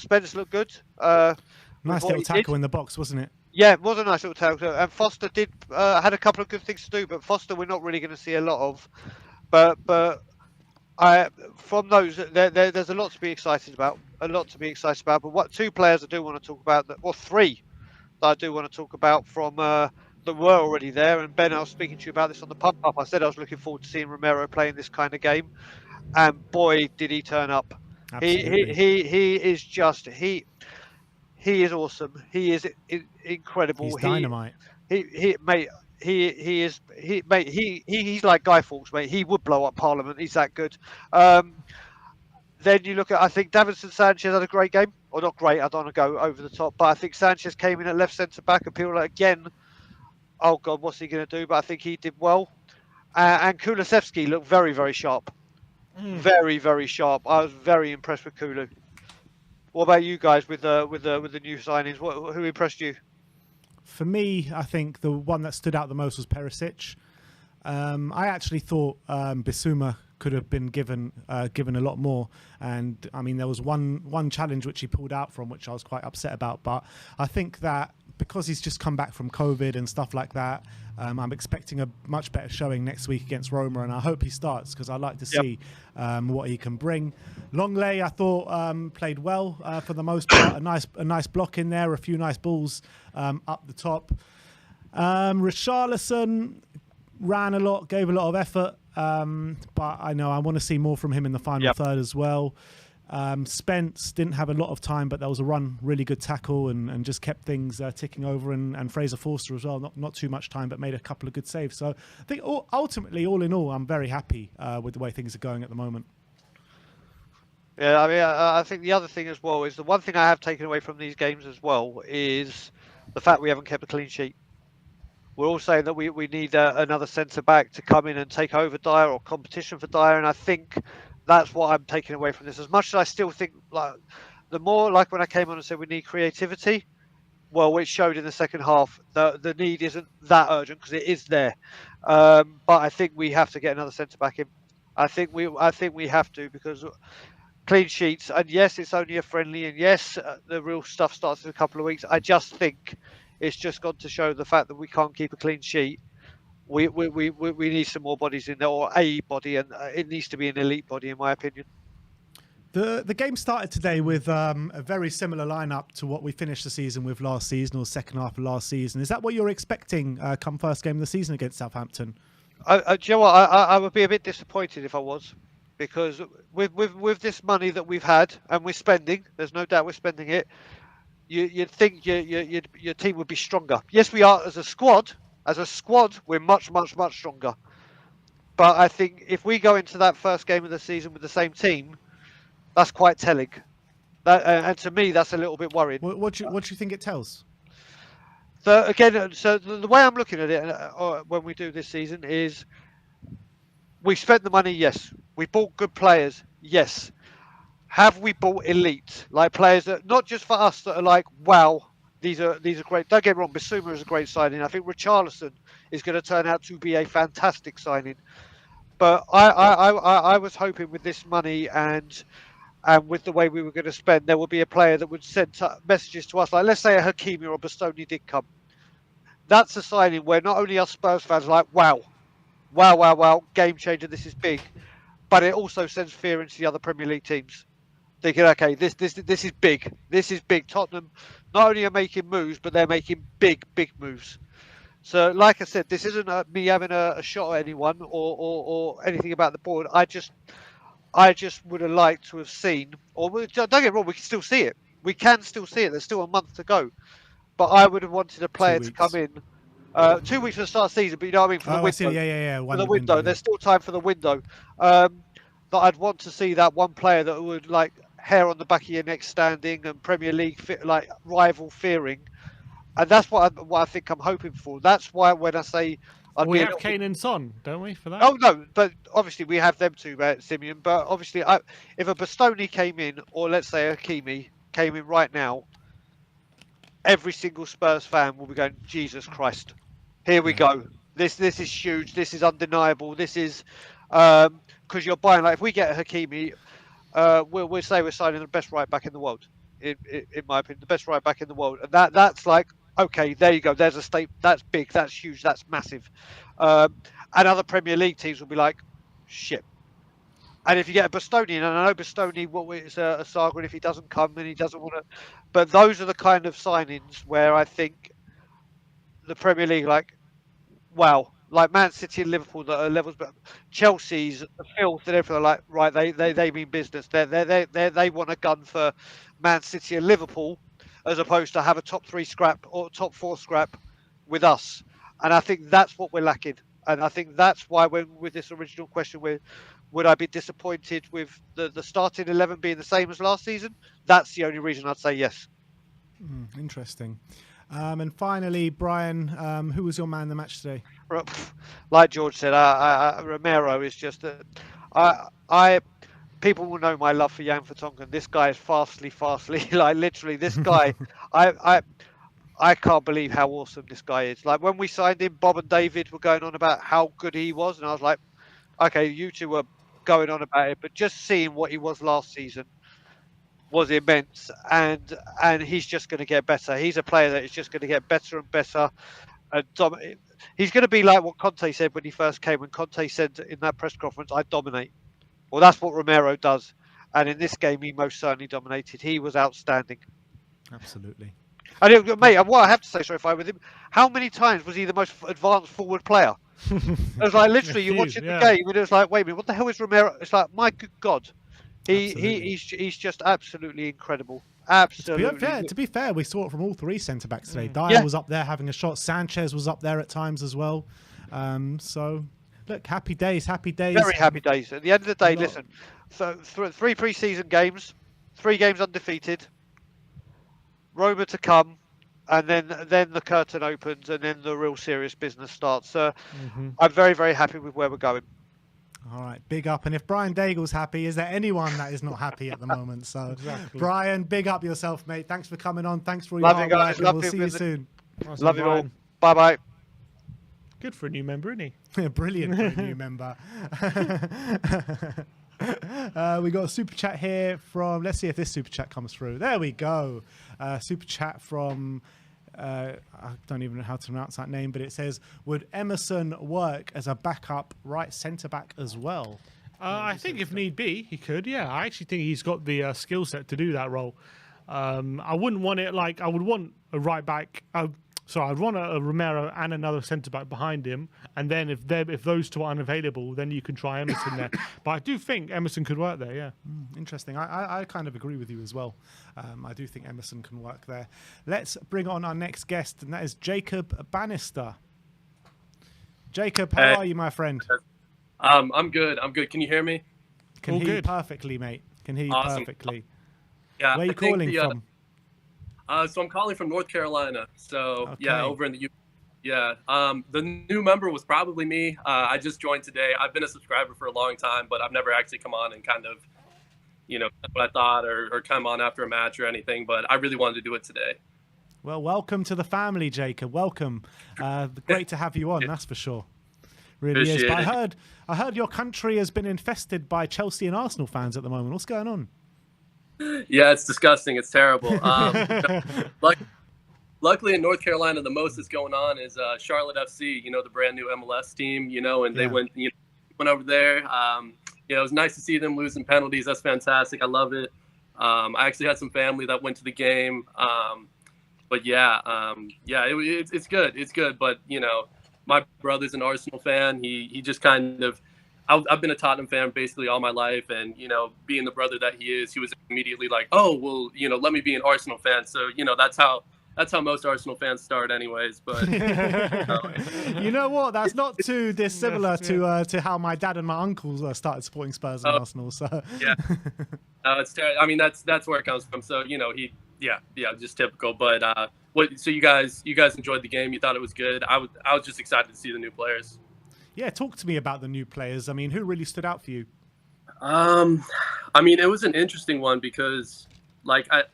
Nice little tackle in the box, wasn't it? Yeah, it was a nice little tackle. And Foster had a couple of good things to do, but Foster we're not really going to see a lot of. But from those, there's a lot to be excited about. But what 2 players I do want to talk about, or 3 that I do want to talk about from that were already there. And Ben, I was speaking to you about this on the pump up. I said I was looking forward to seeing Romero playing this kind of game, and boy, did he turn up. Absolutely. He is just he is awesome. He is incredible. He's dynamite. He's like Guy Fawkes, mate. He would blow up Parliament. He's that good. Then you look at, I think Davinson Sanchez had a great game, or not great. I don't want to go over the top, but I think Sanchez came in at left centre back, and people are like, again, oh God, what's he going to do? But I think he did well. And Kulusevski looked very, very sharp. Very, very sharp. I was very impressed with Kulu. What about you guys with the new signings? Who impressed you? For me, I think the one that stood out the most was Perisic. I actually thought Bissouma could have been given a lot more, and I mean there was one challenge which he pulled out from, which I was quite upset about. But I think that because he's just come back from COVID and stuff like that, I'm expecting a much better showing next week against Roma, and I hope he starts because I'd like to see what he can bring. Longley, I thought played well for the most part. A nice block in there, a few nice balls up the top. Richarlison ran a lot, gave a lot of effort, but I know I want to see more from him in the final third as well. Spence didn't have a lot of time, but there was a really good tackle and just kept things ticking over. And Fraser Forster as well, not too much time, but made a couple of good saves. So I think ultimately, all in all, I'm very happy with the way things are going at the moment. Yeah, I mean, I think the other thing as well is the one thing I have taken away from these games as well is the fact we haven't kept a clean sheet. We're all saying that we need another centre-back to come in and take over Dyer or competition for Dyer, and I think That's what I'm taking away from this. As much as I still think, like, the more, like when I came on and said we need creativity, well, it showed in the second half that the need isn't that urgent because it is there. But I think we have to get another centre back in. I think we have to, because clean sheets, and yes, it's only a friendly, and yes, the real stuff starts in a couple of weeks. I just think it's just gone to show the fact that we can't keep a clean sheet. We need some more bodies in there, or a body, and it needs to be an elite body, in my opinion. The game started today with a very similar lineup to what we finished the season with last season, or second half of last season. Is that what you're expecting come first game of the season against Southampton? Do you know what? I would be a bit disappointed if I was, because with this money that we've had and we're spending, there's no doubt we're spending it. You'd think your team would be stronger. Yes, we are as a squad. As a squad, we're much stronger. But I think if we go into that first game of the season with the same team, that's quite telling. And to me, that's a little bit worrying. What do you think it tells? So again, the way I'm looking at it when we do this season is, we spent the money, yes. We bought good players, yes. Have we bought elite, like players that, not just for us, that are like, wow, these are great. Don't get me wrong, Bissouma is a great signing. I think Richarlison is going to turn out to be a fantastic signing. But I was hoping with this money and with the way we were going to spend, there would be a player that would send messages to us, like, let's say a Hakimi or a Bastoni did come. That's a signing where not only are Spurs fans like, wow, game changer, this is big, but it also sends fear into the other Premier League teams, thinking, okay, this is big. This is big. Tottenham not only are making moves, but they're making big moves. So, like I said, this isn't me having a shot at anyone or anything about the board. I just would have liked to have seen, or don't get me wrong, we can still see it. We can still see it. There's still a month to go. But I would have wanted a player to come in 2 weeks for the start of the season, but you know what I mean, for the window. Yeah. For the window. There's still time for the window. That I'd want to see that one player that would, like, hair on the back of your neck standing and Premier League like rival fearing. And that's what I think I'm hoping for. That's why when I say we have Kane and Son, don't we, for that? Oh no, but obviously we have them too, Simeon. But obviously, if a Bastoni came in, or let's say a Hakimi came in right now, every single Spurs fan will be going, Jesus Christ, here we go. This is huge. This is undeniable. This is because you're buying, like, if we get a Hakimi, we'll say we're signing the best right back in the world. In my opinion, the best right back in the world, and that's like, okay, there you go. There's a state. That's big. That's huge. That's massive. And other Premier League teams will be like, shit. And if you get a Bastoni, and I know Bastoni, it's a saga, and if he doesn't come and he doesn't want to, but those are the kind of signings where I think the Premier League, like, wow, like Man City and Liverpool that are levels, but Chelsea's the filth and everything, like, right, they mean business. They want a gun for Man City and Liverpool, as opposed to have a top 3 scrap or top 4 scrap with us. And I think that's what we're lacking. And I think that's why, when with this original question, would I be disappointed with the starting 11 being the same as last season? That's the only reason I'd say yes. Interesting. And finally, Brian, who was your man in the match today? Like George said, Romero is just people will know my love for Jan Vertonghen. This guy is fastly, like, literally, this guy, I can't believe how awesome this guy is. Like, when we signed him, Bob and David were going on about how good he was, and I was like, okay, you two were going on about it, but just seeing what he was last season was immense, and he's just going to get better. He's a player that is just going to get better and better. And he's going to be like what Conte said when he first came, when Conte said in that press conference, I dominate. Well, that's what Romero does. And in this game, he most certainly dominated. He was outstanding. Absolutely. And mate, what I have to say, sorry if I with him, how many times was he the most advanced forward player? It was like, literally, you're watching the game, and it was like, wait a minute, what the hell is Romero? It's like, my good God. He's just absolutely incredible. Absolutely. To be fair, we saw it from all 3 centre backs today. Dyer was up there having a shot. Sanchez was up there at times as well. So, look, happy days. Very happy days. At the end of the day, listen, so 3 pre-season games, 3 games undefeated, Roma to come, and then the curtain opens, and then the real serious business starts. I'm very, very happy with where we're going. All right, big up. And if Brian Daigle's happy, is there anyone that is not happy at the moment? So, Exactly. Brian, big up yourself, mate. Thanks for coming on. Thanks for all your Love you hard guys. work, and Love we'll you see you with it. soon. Nice Love one, you all. Brian. Bye bye. Good for a new member, isn't he? Brilliant for a new member. We got a super chat here from, let's see if this super chat comes through. There we go. Super chat from, I don't even know how to pronounce that name, but it says, would Emerson work as a backup right centre back as well? I think if need be, he could. Yeah, I actually think he's got the skill set to do that role. I wouldn't want it like I would want a right back. I'd want a Romero and another centre back behind him, and then if those two are unavailable, then you can try Emerson there. But I do think Emerson could work there. Yeah. Interesting. I kind of agree with you as well. I do think Emerson can work there. Let's bring on our next guest, and that is Jacob Bannister. Jacob, how are you, my friend? I'm good. Can you hear me? Can All hear you good. perfectly, mate. Can hear you Awesome. perfectly. Yeah. Where are you I think calling from? So I'm calling from North Carolina. So Okay. yeah, over in the U. Yeah. The new member was probably me. I just joined today. I've been a subscriber for a long time, but I've never actually come on and kind of, what I thought or come on after a match or anything. But I really wanted to do it today. Well, welcome to the family, Jacob. Welcome. Great to have you on, that's for sure. Really is. Appreciate But it. I heard your country has been infested by Chelsea and Arsenal fans at the moment. What's going on? Yeah, it's disgusting. It's terrible. Luckily in North Carolina, the most that's going on is Charlotte FC. The brand new MLS team. And they went over there. It was nice to see them losing penalties. That's fantastic. I love it. I actually had some family that went to the game. But it's good. It's good. But my brother's an Arsenal fan. He just kind of. I've been a Tottenham fan basically all my life, and being the brother that he is, he was immediately like, "Oh, well, let me be an Arsenal fan." So that's how most Arsenal fans start, anyways. But you know what? That's not too dissimilar to how my dad and my uncles started supporting Spurs and Arsenal. So yeah, it's terrible. I mean, that's where it comes from. So just typical. But so you guys enjoyed the game? You thought it was good? I was just excited to see the new players. Yeah, talk to me about the new players. I mean, who really stood out for you? I mean, it was an interesting one because, like, I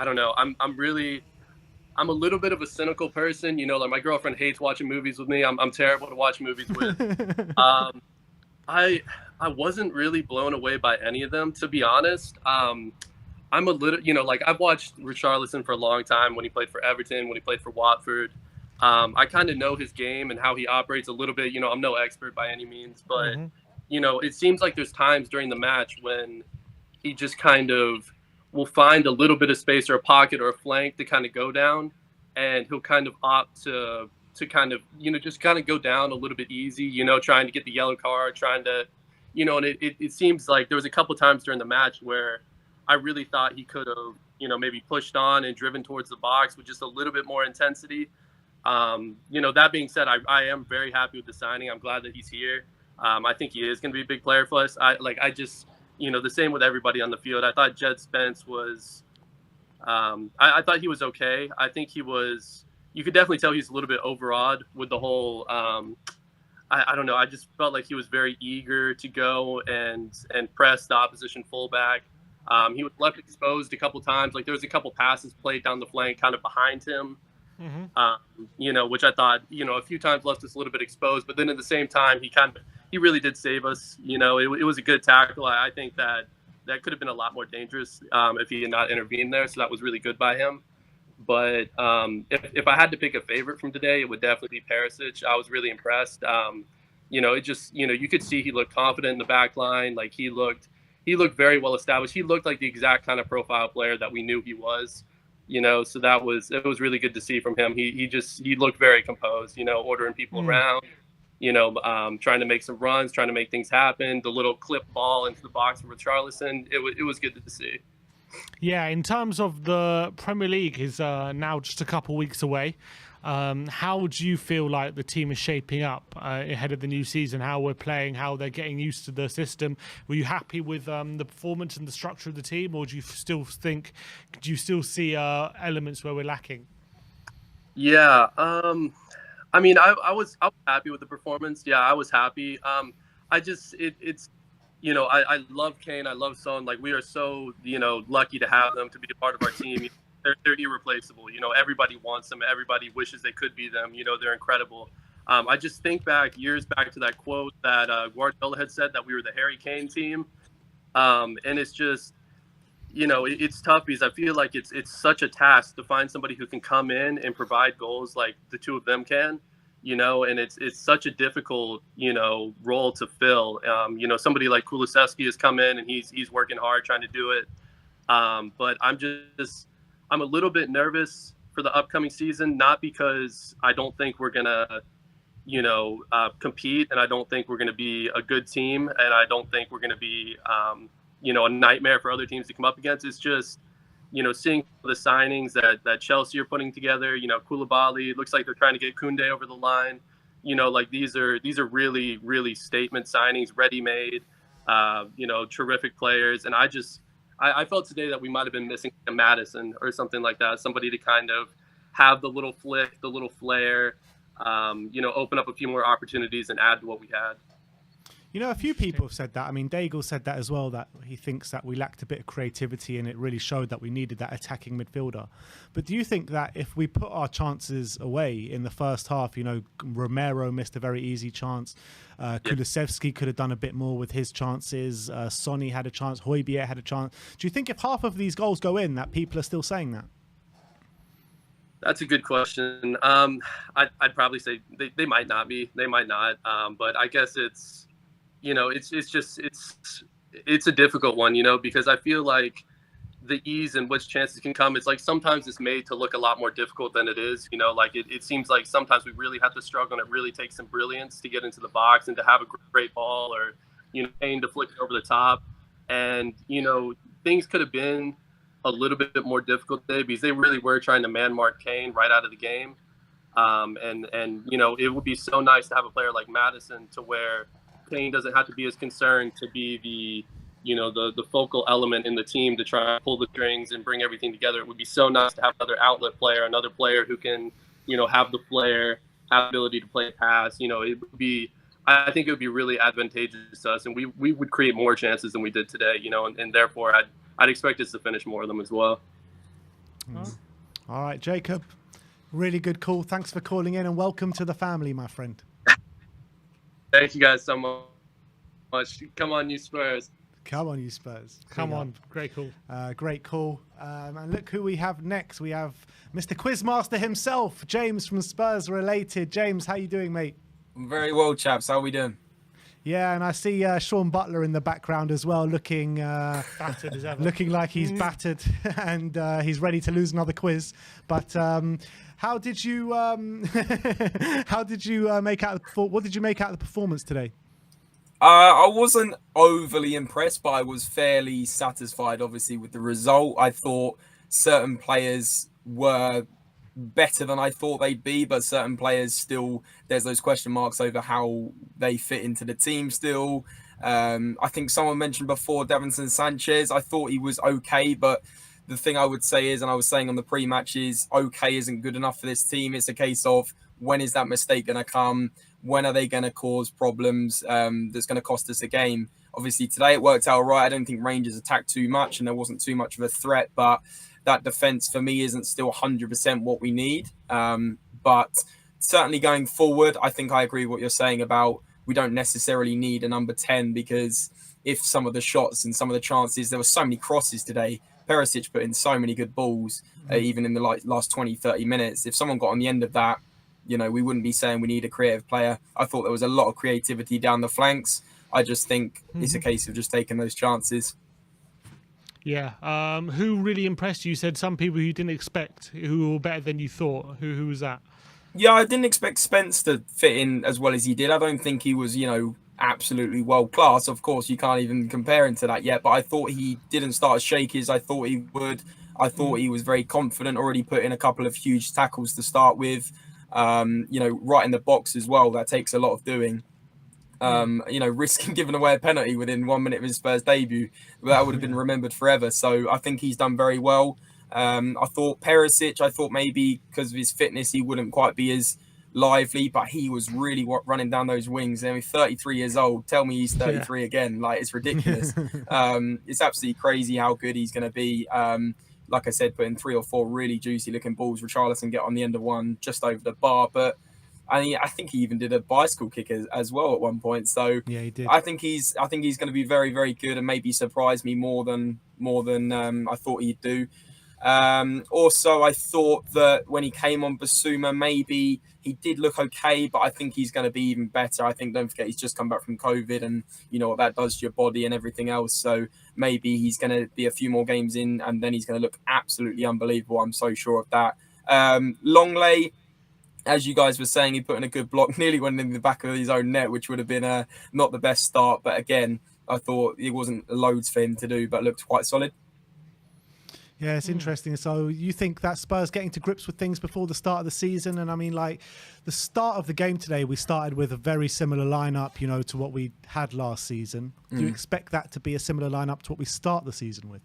don't know. I'm a little bit of a cynical person. Like my girlfriend hates watching movies with me. I'm terrible to watch movies with. I wasn't really blown away by any of them, to be honest. I'm a little, like I've watched Richarlison for a long time when he played for Everton, when he played for Watford. I kind of know his game and how he operates a little bit. I'm no expert by any means, but it seems like there's times during the match when he just kind of will find a little bit of space or a pocket or a flank to kind of go down, and he'll kind of opt to kind of just kind of go down a little bit easy. Trying to get the yellow card, trying to, and it seems like there was a couple times during the match where I really thought he could have maybe pushed on and driven towards the box with just a little bit more intensity. That being said, I am very happy with the signing. I'm glad that he's here. I think he is going to be a big player for us. I just, the same with everybody on the field. I thought Jed Spence was, I thought he was okay. I think you could definitely tell he's a little bit overawed with the whole, I don't know. I just felt like he was very eager to go and press the opposition fullback. He was left exposed a couple times. Like there was a couple passes played down the flank kind of behind him. Which I thought, a few times left us a little bit exposed, but then at the same time, he really did save us. It was a good tackle. I think that could have been a lot more dangerous if he had not intervened there. So that was really good by him. But if I had to pick a favorite from today, it would definitely be Perisic. I was really impressed. It just, you could see he looked confident in the back line. Like he looked very well established. He looked like the exact kind of profile player that we knew he was. So it was really good to see from him. He looked very composed, ordering people around, trying to make some runs, trying to make things happen. The little clip ball into the box for Richarlison, it was good to see. Yeah, in terms of the Premier League is now just a couple weeks away. How do you feel like the team is shaping up ahead of the new season? How we're playing, how they're getting used to the system? Were you happy with the performance and the structure of the team, or do you still see elements where we're lacking? Yeah, I mean, I was happy with the performance. Yeah, I was happy. it's I love Kane, I love Son. Like we are so lucky to have them to be a part of our team. They're irreplaceable. Everybody wants them. Everybody wishes they could be them. They're incredible. I just think years back to that quote that Guardiola had said that we were the Harry Kane team, and it's just it's tough because I feel like it's such a task to find somebody who can come in and provide goals like the two of them can. And it's such a difficult, role to fill. Somebody like Kulusevski has come in and he's working hard trying to do it. But I'm a little bit nervous for the upcoming season, not because I don't think we're gonna, compete, and I don't think we're gonna be a good team, and I don't think we're gonna be, a nightmare for other teams to come up against. It's just, seeing the signings that Chelsea are putting together, Koulibaly, looks like they're trying to get Koundé over the line. Like these are really, really statement signings, ready-made, terrific players. And I felt today that we might have been missing a Madison or something like that, somebody to kind of have the little flick, the little flair, open up a few more opportunities and add to what we had. A few people have said that. I mean, Daigle said that as well, that he thinks that we lacked a bit of creativity and it really showed that we needed that attacking midfielder. But do you think that if we put our chances away in the first half, Romero missed a very easy chance, Kulusevski could have done a bit more with his chances, Sonny had a chance, Højbjerg had a chance. Do you think if half of these goals go in, that people are still saying that? That's a good question. I'd probably say they might not be. They might not. But I guess it's it's a difficult one, because I feel like the ease in which chances can come, it's like sometimes it's made to look a lot more difficult than it is. Like it seems like sometimes we really have to struggle, and it really takes some brilliance to get into the box and to have a great ball, or aim to flick it over the top. And things could have been a little bit more difficult today because they really were trying to man mark Kane right out of the game. And it would be so nice to have a player like Madison to where Kane doesn't have to be as concerned to be the focal element in the team to try to pull the strings and bring everything together. It would be so nice to have another outlet player, another player who can, have the flair, have the ability to play pass. I think it would be really advantageous to us, and we would create more chances than we did today, and therefore I'd expect us to finish more of them as well. All right, Jacob, really good call. Thanks for calling in and welcome to the family, my friend. Thank you guys so much. Come on, you Spurs. Come on, you Spurs. Come on. Great call. Great call. And look who we have next. We have Mr. Quizmaster himself, James from Spurs Related. James, how you doing, mate? I'm very well, chaps. How are we doing? Yeah, and I see Sean Butler in the background as well, looking battered as ever. Looking like he's battered and he's ready to lose another quiz. But how did you make out? What did you make out of the performance today? I wasn't overly impressed, but I was fairly satisfied, obviously, with the result. I thought certain players were better than I thought they'd be, but certain players still, there's those question marks over how they fit into the team still. I think someone mentioned before, Davinson Sanchez. I thought he was okay, but the thing I would say is, and I was saying on the pre-match, is okay isn't good enough for this team. It's a case of when is that mistake going to come? When are they going to cause problems that's going to cost us a game? Obviously, today it worked out right. I don't think Rangers attacked too much and there wasn't too much of a threat, but that defence for me isn't still 100% what we need. But certainly going forward, I think I agree with what you're saying about we don't necessarily need a number 10, because if some of the shots and some of the chances, there were so many crosses today. Perisic put in so many good balls, even in the last 20, 30 minutes. If someone got on the end of that, we wouldn't be saying we need a creative player. I thought there was a lot of creativity down the flanks. I just think it's a case of just taking those chances. Yeah. Who really impressed you? You said some people you didn't expect who were better than you thought. Who was that? Yeah, I didn't expect Spence to fit in as well as he did. I don't think he was, absolutely world class. Of course, you can't even compare him to that yet. But I thought he didn't start as shaky as I thought he would. I thought he was very confident, already put in a couple of huge tackles to start with. Right in the box as well. That takes a lot of doing. Risking giving away a penalty within 1 minute of his Spurs debut, that would have been remembered forever. So I think he's done very well. I thought Perisic, maybe because of his fitness, he wouldn't quite be as lively, but he was really running down those wings. I mean, 33 years old. Tell me he's 33 again. Like, it's ridiculous. It's absolutely crazy how good he's going to be. Like I said, putting 3 or 4 really juicy looking balls. Richarlison get on the end of one just over the bar, but I think he even did a bicycle kick as well at one point. So yeah, he did. I think he's going to be very, very good and maybe surprise me more than I thought he'd do. Also, I thought that when he came on Basuma, maybe he did look okay, but I think he's going to be even better. I think, don't forget, he's just come back from COVID, and you know what that does to your body and everything else. So maybe he's going to be a few more games in, and then he's going to look absolutely unbelievable. I'm so sure of that. Longley, as you guys were saying, he put in a good block, nearly went in the back of his own net, which would have been not the best start. But again, I thought it wasn't loads for him to do, but looked quite solid. Yeah, it's interesting. So you think that Spurs getting to grips with things before the start of the season? And I mean, like, the start of the game today, we started with a very similar lineup, you know, to what we had last season. Do you expect that to be a similar lineup to what we start the season with?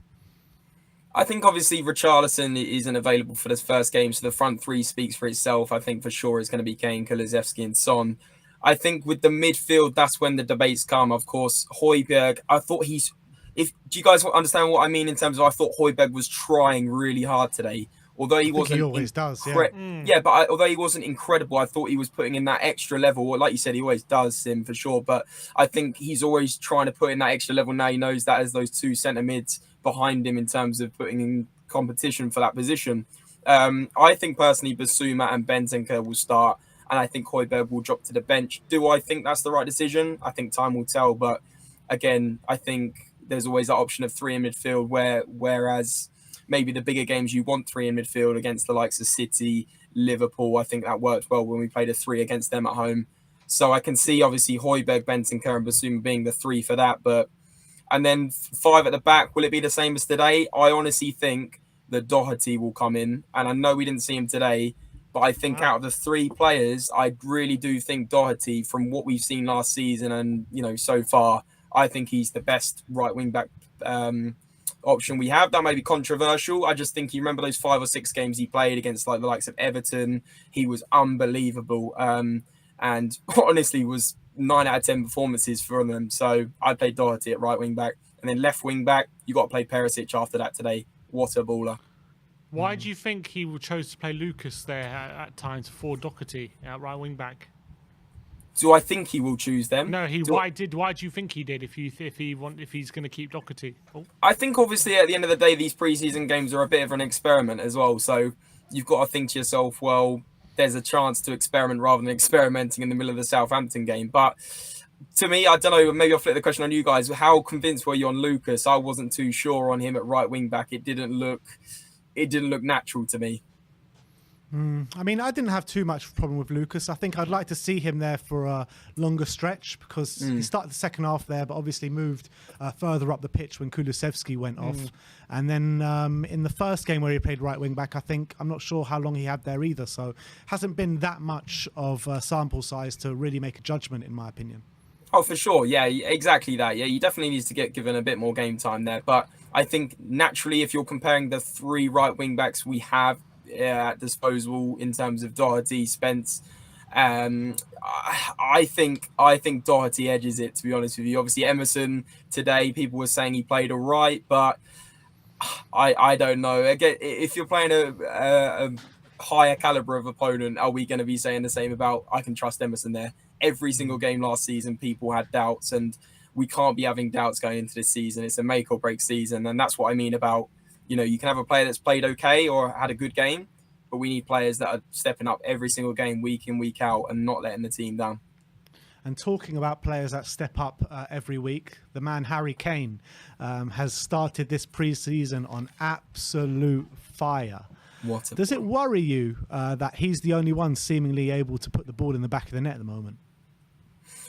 I think obviously Richarlison isn't available for this first game, so the front three speaks for itself. I think for sure it's going to be Kane, Kulusevski and Son. I think with the midfield, that's when the debates come. Of course, Højbjerg, I thought do you guys understand what I mean in terms of I thought Højbjerg was trying really hard today, although he wasn't. He always does, although he wasn't incredible, I thought he was putting in that extra level. Like you said, he always does, Sim, for sure. But I think he's always trying to put in that extra level. Now he knows that as those 2 centre mids behind him in terms of putting in competition for that position. I think personally, Basuma and Bentancur will start, and I think Højbjerg will drop to the bench. Do I think that's the right decision? I think time will tell. But again, I think there's always that option of 3 in midfield, whereas maybe the bigger games you want 3 in midfield against the likes of City, Liverpool. I think that worked well when we played a 3 against them at home. So I can see obviously Højbjerg, Bentancur and Basuma being the 3 for that. And then 5 at the back, will it be the same as today? I honestly think that Doherty will come in. And I know we didn't see him today, but I think out of the 3 players, I really do think Doherty, from what we've seen last season and, you know, so far, I think he's the best right wing back option we have. That may be controversial. I just think you remember those 5 or 6 games he played against like the likes of Everton. He was unbelievable. And honestly was 9 out of 10 performances for them. So I played Doherty at right wing back, and then left wing back, you got to play Perisic after that today. What a baller. Why do you think he chose to play Lucas there at times for Doherty at right wing back? Do I think he will choose them? No, why do you think he did? If he's going to keep Doherty, I think obviously at the end of the day, these preseason games are a bit of an experiment as well. So you've got to think to yourself, well, there's a chance to experiment rather than experimenting in the middle of the Southampton game. But to me, I don't know. Maybe I'll flip the question on you guys. How convinced were you on Lucas? I wasn't too sure on him at right wing back. It didn't look natural to me. I mean, I didn't have too much problem with Lucas. I think I'd like to see him there for a longer stretch because he started the second half there, but obviously moved further up the pitch when Kulusevski went off. And then in the first game where he played right wing back, I'm not sure how long he had there either. So hasn't been that much of a sample size to really make a judgment, in my opinion. Oh, for sure. Yeah, exactly that. Yeah, you definitely need to get given a bit more game time there. But I think naturally, if you're comparing the 3 right wing backs we have at disposal in terms of Doherty, Spence, I think Doherty edges it, to be honest with you. Obviously, Emerson today, people were saying he played all right, but I don't know. Again, if you're playing a higher caliber of opponent, are we going to be saying the same about I can trust Emerson there? Every single game last season, people had doubts, and we can't be having doubts going into this season. It's a make or break season, and that's what I mean about, you know, you can have a player that's played okay or had a good game, but we need players that are stepping up every single game, week in, week out, and not letting the team down. And talking about players that step up every week, the man Harry Kane has started this pre-season on absolute fire. Does it worry you that he's the only one seemingly able to put the ball in the back of the net at the moment?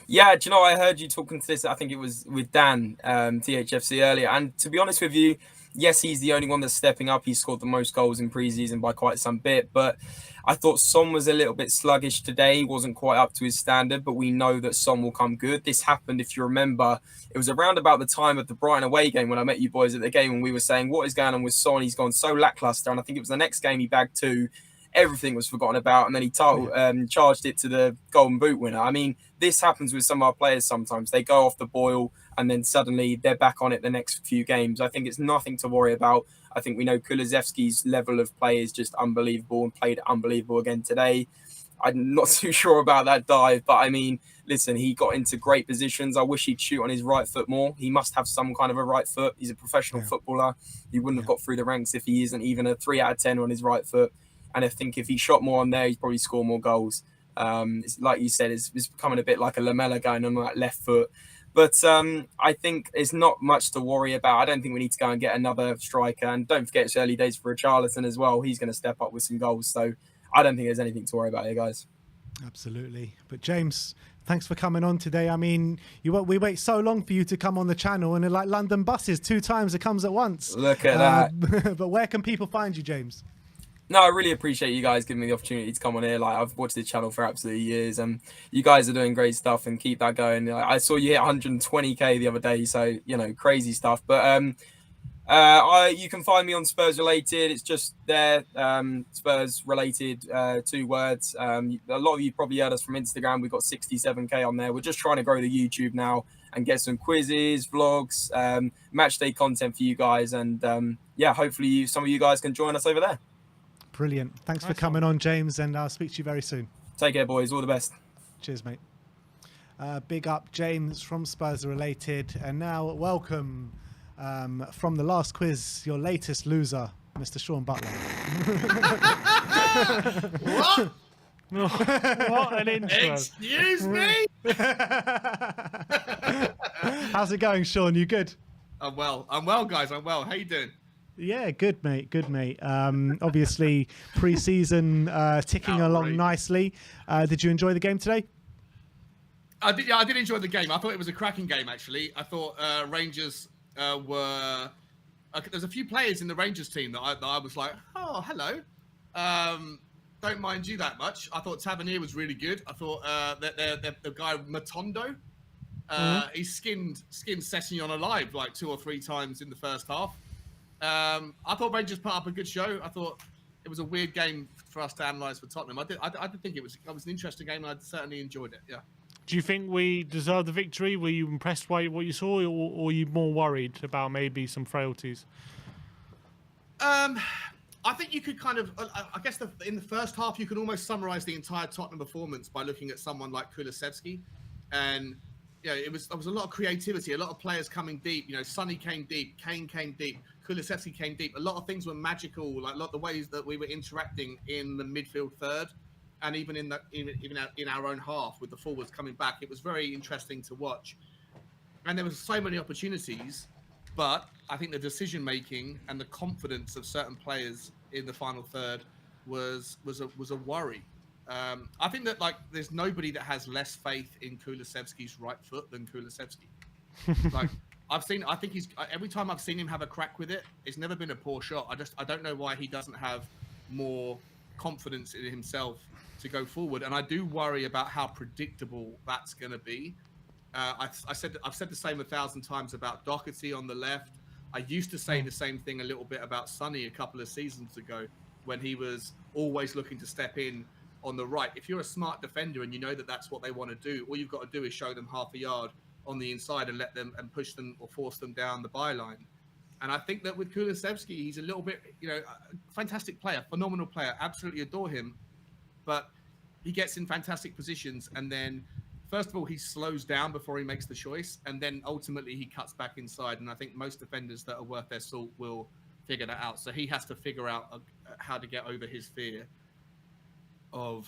Yeah, do you know, I heard you talking to this, I think it was with Dan, THFC earlier. And to be honest with you, yes, he's the only one that's stepping up. He scored the most goals in pre-season by quite some bit. But I thought Son was a little bit sluggish today. He wasn't quite up to his standard, but we know that Son will come good. This happened, if you remember, it was around about the time of the Brighton away game when I met you boys at the game, and we were saying, what is going on with Son? He's gone so lackluster. And I think it was the next game he bagged 2. everything was forgotten about, and then he charged it to the Golden Boot winner. I mean, this happens with some of our players sometimes. They go off the boil, and then suddenly they're back on it the next few games. I think it's nothing to worry about. I think we know Kulusevski's level of play is just unbelievable and played unbelievable again today. I'm not too sure about that dive, but I mean, listen, he got into great positions. I wish he'd shoot on his right foot more. He must have some kind of a right foot. He's a professional footballer. He wouldn't have got through the ranks if he isn't even a 3 out of 10 on his right foot. And I think if he shot more on there, he'd probably score more goals. It's, like you said, it's becoming a bit like a Lamella going on that left foot. But I think it's not much to worry about. I don't think we need to go and get another striker. And don't forget, it's early days for Richarlison as well. He's going to step up with some goals. So I don't think there's anything to worry about here, guys. Absolutely. But James, thanks for coming on today. I mean, we wait so long for you to come on the channel, and like London buses, 2 times it comes at once. Look at that. But where can people find you, James? No, I really appreciate you guys giving me the opportunity to come on here. Like, I've watched the channel for absolutely years, and you guys are doing great stuff, and keep that going. I saw you hit 120k the other day, so crazy stuff. But you can find me on Spurs Related. It's just there, Spurs Related, 2 words. A lot of you probably heard us from Instagram. We've got 67k on there. We're just trying to grow the YouTube now and get some quizzes, vlogs, match day content for you guys, and hopefully some of you guys can join us over there. Brilliant. Thanks for coming on, James, and I'll speak to you very soon. Take care, boys. All the best. Cheers, mate. Big up, James from Spurs Related. And now, welcome from the last quiz, your latest loser, Mr. Sean Butler. What? What an intro. Excuse me? How's it going, Sean? You good? I'm well, guys. I'm well. How you doing? Yeah, good, mate. Good, mate. Obviously, pre-season ticking along nicely. Did you enjoy the game today? I did. Yeah, I did enjoy the game. I thought it was a cracking game, actually. I thought Rangers were. There's a few players in the Rangers team that I was like, oh, hello. Don't mind you that much. I thought Tavernier was really good. I thought that the guy Matondo, he skinned Sessegnon alive like 2 or 3 times in the first half. I thought Rangers put up a good show. I thought it was a weird game for us to analyse for Tottenham. I did think it was an interesting game, and I certainly enjoyed it. Yeah. Do you think we deserved the victory? Were you impressed by what you saw, or were you more worried about maybe some frailties? I think you could kind of, I guess in the first half, you could almost summarise the entire Tottenham performance by looking at someone like Kulusevski. And, there was a lot of creativity, a lot of players coming deep. Sonny came deep, Kane came deep, Kulusevski came deep. A lot of things were magical, like a lot of the ways that we were interacting in the midfield third, and even in our own half with the forwards coming back. It was very interesting to watch. And there was so many opportunities, but I think the decision making and the confidence of certain players in the final third was a worry. I think that there's nobody that has less faith in Kulusevski's right foot than Kulusevski. I think he's every time I've seen him have a crack with it, it's never been a poor shot. I don't know why he doesn't have more confidence in himself to go forward, and I do worry about how predictable that's going to be. I've said the same 1,000 times about Doherty on the left. I used to say the same thing a little bit about Sonny a couple of seasons ago, when he was always looking to step in on the right. If you're a smart defender and you know that that's what they want to do, all you've got to do is show them half a yard on the inside and let them and push them or force them down the byline. And I think that with Kulusevski, he's a little bit, a fantastic player, phenomenal player, absolutely adore him, but he gets in fantastic positions, and then first of all, he slows down before he makes the choice, and then ultimately he cuts back inside. And I think most defenders that are worth their salt will figure that out. So he has to figure out how to get over his fear of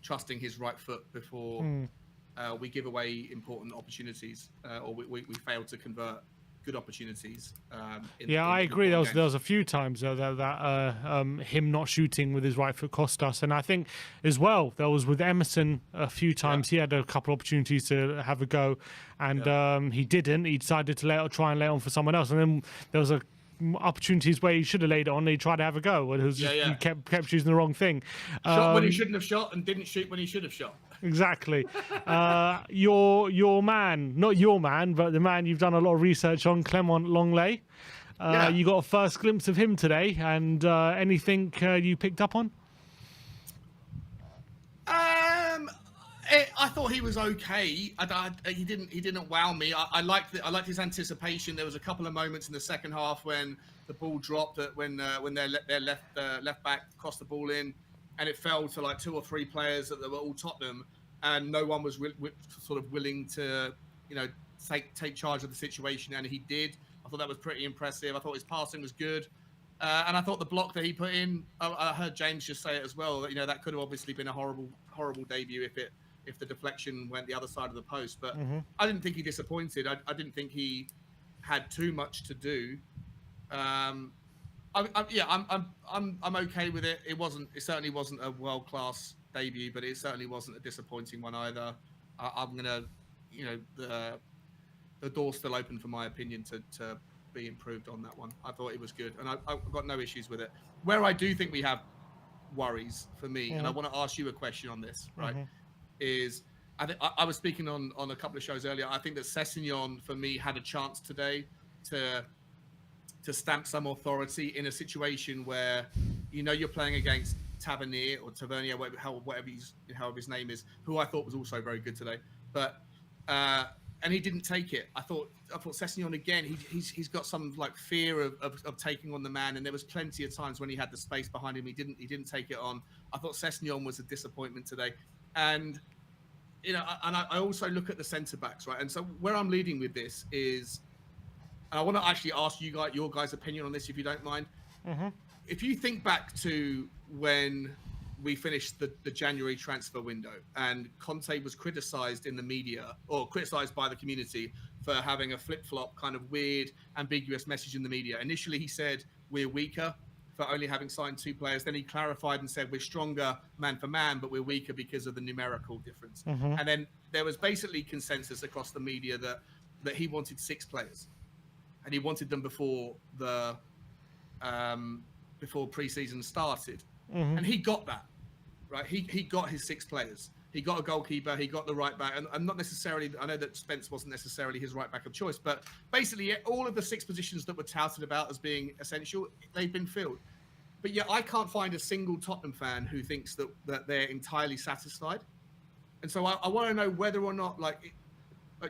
trusting his right foot before we give away important opportunities, or we fail to convert good opportunities. I agree. There was a few times that him not shooting with his right foot cost us, and I think as well there was with Emerson a few times. He had a couple of opportunities to have a go, and he didn't. He decided to try and lay on for someone else, and then there was opportunities where he should have laid it on. He tried to have a go, and he kept choosing the wrong thing. Shot when he shouldn't have shot, and didn't shoot when he should have shot. Exactly. Your man, not your man, but the man you've done a lot of research on, Clement Longley. You got a first glimpse of him today, and anything you picked up on? I thought he was okay. He didn't wow me. I liked his anticipation. There was a couple of moments in the second half when the ball dropped, when their left back crossed the ball in, and it fell to like 2 or 3 players that were all Tottenham, and no one was sort of willing to, take charge of the situation, and he did. I thought that was pretty impressive. I thought his passing was good. And I thought the block that he put in, I heard James just say it as well, that that could have obviously been a horrible debut if the deflection went the other side of the post. But I didn't think he disappointed. I didn't think he had too much to do. I'm okay with it. It certainly wasn't a world-class debut, but it certainly wasn't a disappointing one either. I'm gonna, the door's still open for my opinion to be improved on that one. I thought it was good, and I've got no issues with it. Where I do think we have worries for me, and I want to ask you a question on this, right? Is I was speaking on a couple of shows earlier. I think that Sessegnon for me had a chance today to stamp some authority in a situation where you're playing against Tavernier or Tavernier, however his name is, who I thought was also very good today, but. And he didn't take it. I thought Sessegnon again. He's got some like fear of taking on the man, and there was plenty of times when he had the space behind him. He didn't take it on. I thought Sessegnon was a disappointment today, and I also look at the centre backs, right? And so where I'm leading with this is, and I want to actually ask you guys your guys' opinion on this, if you don't mind. If you think back to when we finished the January transfer window, and Conte was criticised in the media, or criticised by the community, for having a flip-flop kind of weird, ambiguous message in the media. Initially, he said we're weaker for only having signed 2 players. Then he clarified and said we're stronger man for man, but we're weaker because of the numerical difference. And then there was basically consensus across the media that he wanted 6 players, and he wanted them before pre-season started. And he got that, right? He got his 6 players. He got a goalkeeper. He got the right back. And not necessarily, I know that Spence wasn't necessarily his right back of choice, but basically all of the 6 positions that were touted about as being essential, they've been filled. But yet I can't find a single Tottenham fan who thinks that they're entirely satisfied. And so I want to know whether or not,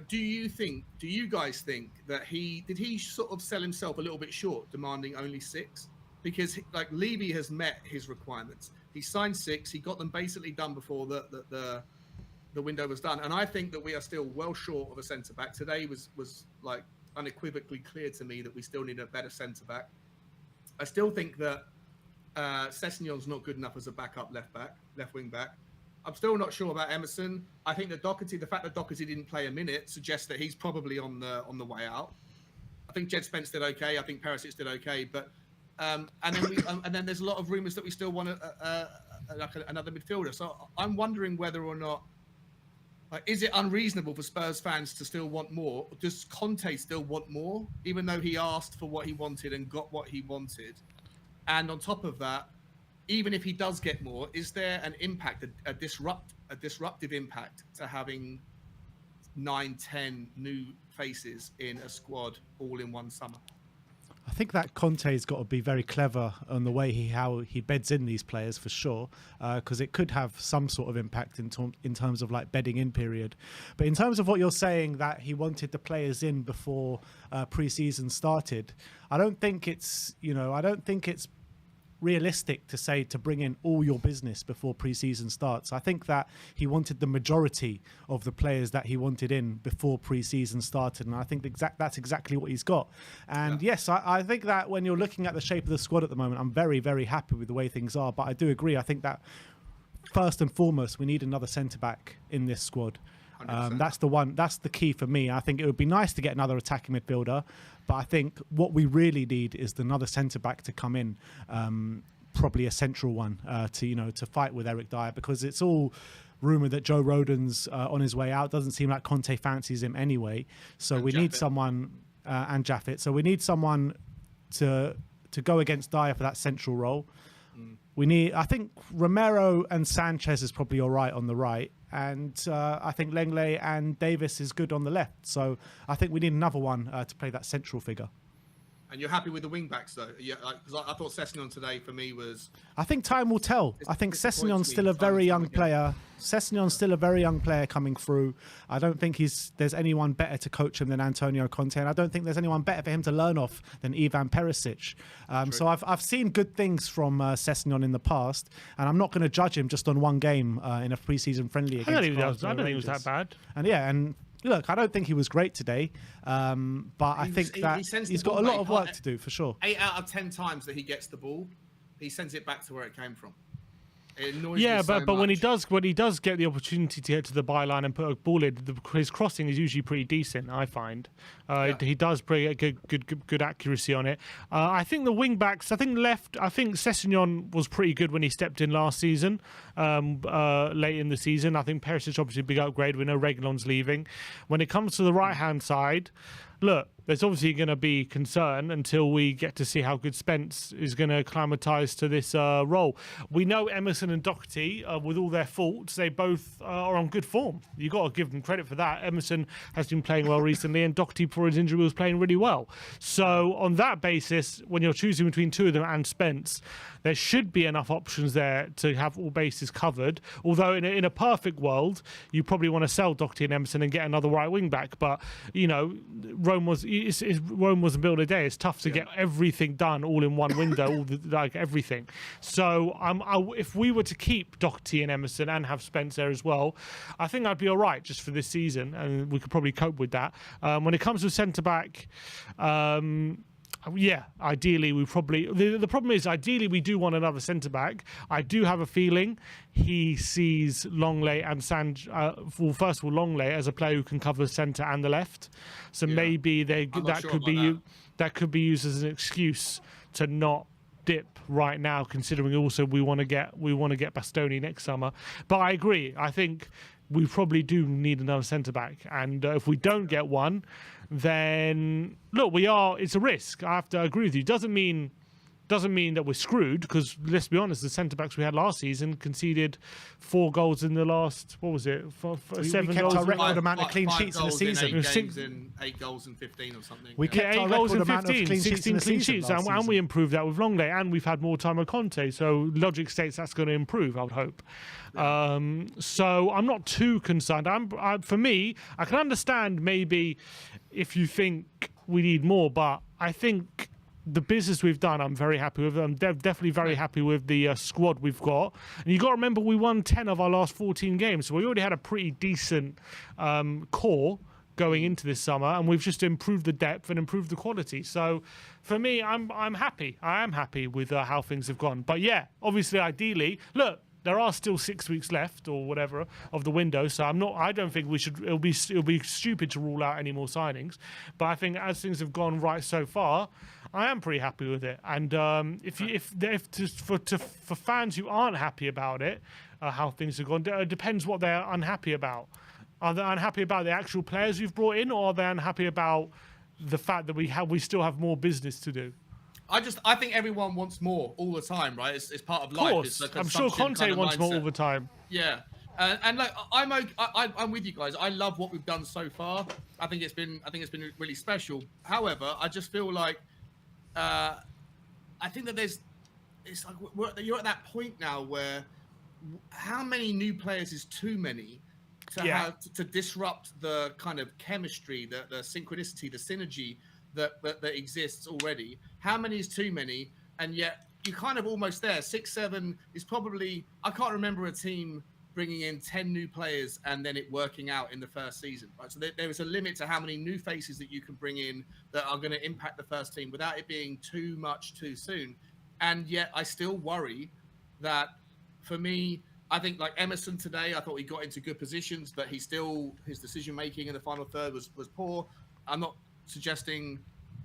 do you guys think that did he sort of sell himself a little bit short, demanding only 6? Because Levy has met his requirements. He signed 6. He got them basically done before the window was done. And I think that we are still well short of a centre back. Today was like unequivocally clear to me that we still need a better centre back. I still think that Sessegnon's not good enough as a backup left wing back. I'm still not sure about Emerson. I think that the fact that Doherty didn't play a minute suggests that he's probably on the way out. I think Jed Spence did okay. I think Perisic did okay, but. And then there's a lot of rumours that we still want another midfielder. So I'm wondering whether or not, is it unreasonable for Spurs fans to still want more? Does Conte still want more, even though he asked for what he wanted and got what he wanted? And on top of that, even if he does get more, is there an impact, a disruptive impact to having 9-10 new faces in a squad all in one summer? I think that Conte's got to be very clever on the way how he beds in these players, for sure, because it could have some sort of impact in terms of bedding in period. But in terms of what you're saying, that he wanted the players in before pre-season started, I don't think it's realistic to say to bring in all your business before pre-season starts. I think that he wanted the majority of the players that he wanted in before pre-season started, and I think that's exactly what he's got. And yes, I think that when you're looking at the shape of the squad at the moment, I'm very, very happy with the way things are. But I do agree. I think that first and foremost, we need another centre-back in this squad. That's the key for me. I think it would be nice to get another attacking midfielder, but I think what we really need is another centre back to come in, probably a central one, to fight with Eric Dyer, because it's all rumoured that Joe Rodon's on his way out. Doesn't seem like Conte fancies him anyway. So we need someone, and Jaffet. So we need someone to go against Dyer for that central role. I think Romero and Sanchez is probably all right on the right, and I think Lenglet and Davis is good on the left. So I think we need another one to play that central figure. And you're happy with the wing backs though? Yeah, because I thought Sessegnon today for me was. I think time will tell. I think Sessegnon's still a very young player. Sessegnon's still a very young player coming through. I don't think there's anyone better to coach him than Antonio Conte, and I don't think there's anyone better for him to learn off than Ivan Perisic. So I've seen good things from Sessegnon in the past, and I'm not going to judge him just on one game in a preseason friendly. I don't think it was that bad. And look, I don't think he was great today, but I think that he's got a lot of work to do for sure. 8 out of 10 times that he gets the ball, he sends it back to where it came from. It annoys yeah, me so but when he much. does get the opportunity to get to the byline and put a ball in, his crossing is usually pretty decent. I find he does bring a good accuracy on it. I think the wing backs, I think Sessegnon was pretty good when he stepped in last season, late in the season. I think Perisic obviously a big upgrade. We know Reguilon's leaving. When it comes to the right hand side, look, there's obviously going to be concern until we get to see how good Spence is going to acclimatise to this role. We know Emerson and Doherty, with all their faults, they both are on good form. You've got to give them credit for that. Emerson has been playing well recently, and Doherty, before his injury, was playing really well. So on that basis, when you're choosing between two of them and Spence, there should be enough options there to have all bases covered. Although in a perfect world, you probably want to sell Doherty and Emerson and get another right wing back. But Rome wasn't built a day. It's tough to get everything done all in one window, everything. So if we were to keep Doherty and Emerson and have Spence there as well, I think I'd be all right just for this season, and we could probably cope with that. When it comes to centre back. Ideally we probably. The problem is, ideally we do want another centre back. I do have a feeling he sees Longley and first of all Longley as a player who can cover the centre and the left. So maybe that could be used as an excuse to not dip right now, considering also we want to get Bastoni next summer. But I agree. I think we probably do need another centre back, and if we don't get one, then look, it's a risk. I have to agree with you. Doesn't mean that we're screwed, because let's be honest, the centre backs we had last season conceded 4 goals in the last, what was it, 7 we kept goals? our record amount of clean sheets in the season. 8 goals in 15 or something. We kept 8 our goals in record amount of 15, clean sheets 16 in the clean season sheets, last and season. we improved that with Longley, and we've had more time with Conte, so logic states that's going to improve, I would hope. So I'm not too concerned. For me, I can understand maybe if you think we need more, but I think the business we've done, I'm very happy with. I'm definitely very happy with the squad we've got. And you got to remember, we won 10 of our last 14 games, so we already had a pretty decent core going into this summer, and we've just improved the depth and improved the quality. So for me, I'm happy. I am happy with how things have gone. But yeah, obviously, ideally, look, there are still 6 weeks left or whatever of the window, so I don't think we should. It'll be stupid to rule out any more signings. But I think as things have gone right so far, I am pretty happy with it. And for fans who aren't happy about it, how things have gone, it depends what they're unhappy about. Are they unhappy about the actual players we've brought in, or are they unhappy about the fact that we still have more business to do? I think everyone wants more all the time, right? It's part of life. Of course, I'm sure Conte wants more all the time. Yeah, and like I'm with you guys. I love what we've done so far. I think it's been really special. However, I just feel like I think that you're at that point now where how many new players is too many to disrupt the kind of chemistry, the synchronicity, the synergy that exists already. How many is too many? And yet you're kind of almost there. 6, 7 is probably, I can't remember a team bringing in 10 new players and then it working out in the first season, right? So there is a limit to how many new faces that you can bring in that are going to impact the first team without it being too much too soon. And yet I still worry that, for me, I think like Emerson today, I thought he got into good positions, but his decision making in the final third was poor. I'm not suggesting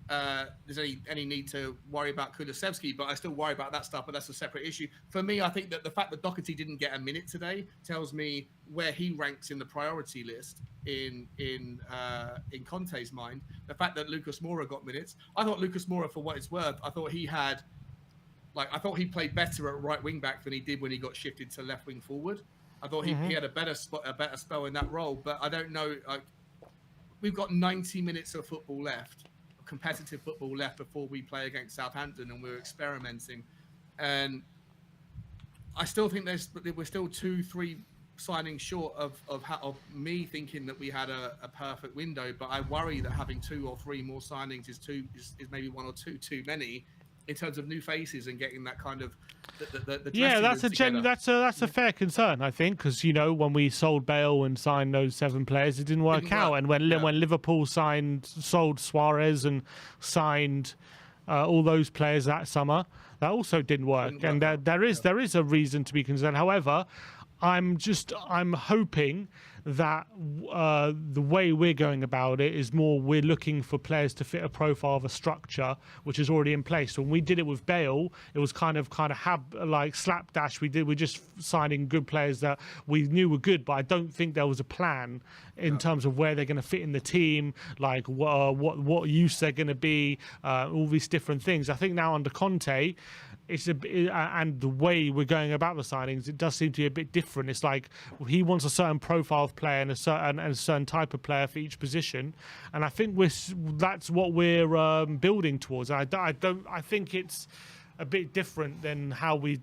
there's any need to worry about Kulusevski, but I still worry about that stuff, but that's a separate issue. For me, I think that the fact that Doherty didn't get a minute today tells me where he ranks in the priority list in Conte's mind. The fact that Lucas Moura got minutes, I thought Lucas Moura, for what it's worth, I thought he played better at right wing back than he did when he got shifted to left wing forward. I thought he had a better spell in that role, but I don't know. We've got 90 minutes of football left. competitive football left before we play against Southampton, and we're experimenting. And I still think we're still 2-3 signings short of me thinking that we had a perfect window. But I worry that having 2 or 3 more signings is maybe 1 or 2 too many in terms of new faces and getting that kind of the yeah, that's a a fair concern, I think, because you know when we sold Bale and signed those 7 players, it didn't work out, and when Liverpool sold Suarez and signed all those players that summer, that also didn't work, and there is a reason to be concerned. However, I'm hoping that the way we're going about it is more we're looking for players to fit a profile of a structure which is already in place. When we did it with Bale, it was kind of like slapdash. We're just signing good players that we knew were good, but I don't think there was a plan in terms of where they're going to fit in the team, like what use they're going to be, all these different things. I think now under Conte, and the way we're going about the signings, it does seem to be a bit different. It's like he wants a certain profile of player and a certain type of player for each position, and I think that's what we're building towards. I think it's a bit different than how we've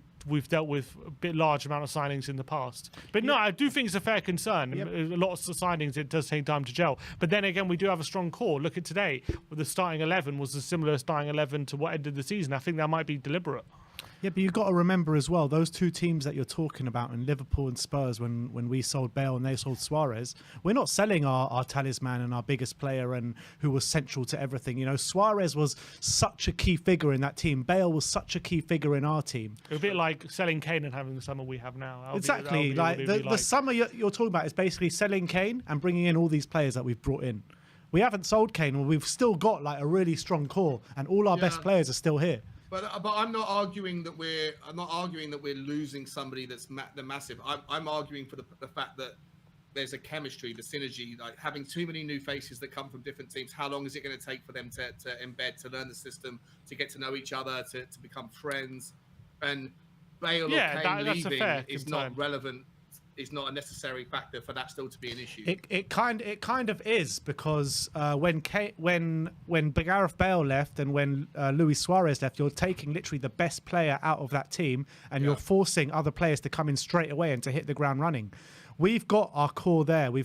dealt with a bit large amount of signings in the past. But no, I do think it's a fair concern. Yep. Lots of signings, it does take time to gel. But then again, we do have a strong core. Look at today. The starting 11 was a similar starting 11 to what ended the season. I think that might be deliberate. Yeah, but you've got to remember as well, those 2 teams that you're talking about in Liverpool and Spurs, when we sold Bale and they sold Suarez, we're not selling our talisman and our biggest player and who was central to everything. You know, Suarez was such a key figure in that team. Bale was such a key figure in our team. A bit like selling Kane and having the summer we have now. Exactly. The summer you're talking about is basically selling Kane and bringing in all these players that we've brought in. We haven't sold Kane, and we've still got like a really strong core, and all our best players are still here. But I'm not arguing that we're losing somebody that's massive. I'm arguing for the fact that there's a chemistry, the synergy, like having too many new faces that come from different teams. How long is it going to take for them to embed, to learn the system, to get to know each other, to become friends? And Bale or Kane leaving is not relevant. Is not a necessary factor for that still to be an issue. It kind of is, because when Gareth Bale left and when Luis Suarez left, you're taking literally the best player out of that team, and you're forcing other players to come in straight away and to hit the ground running. We've got our core there. We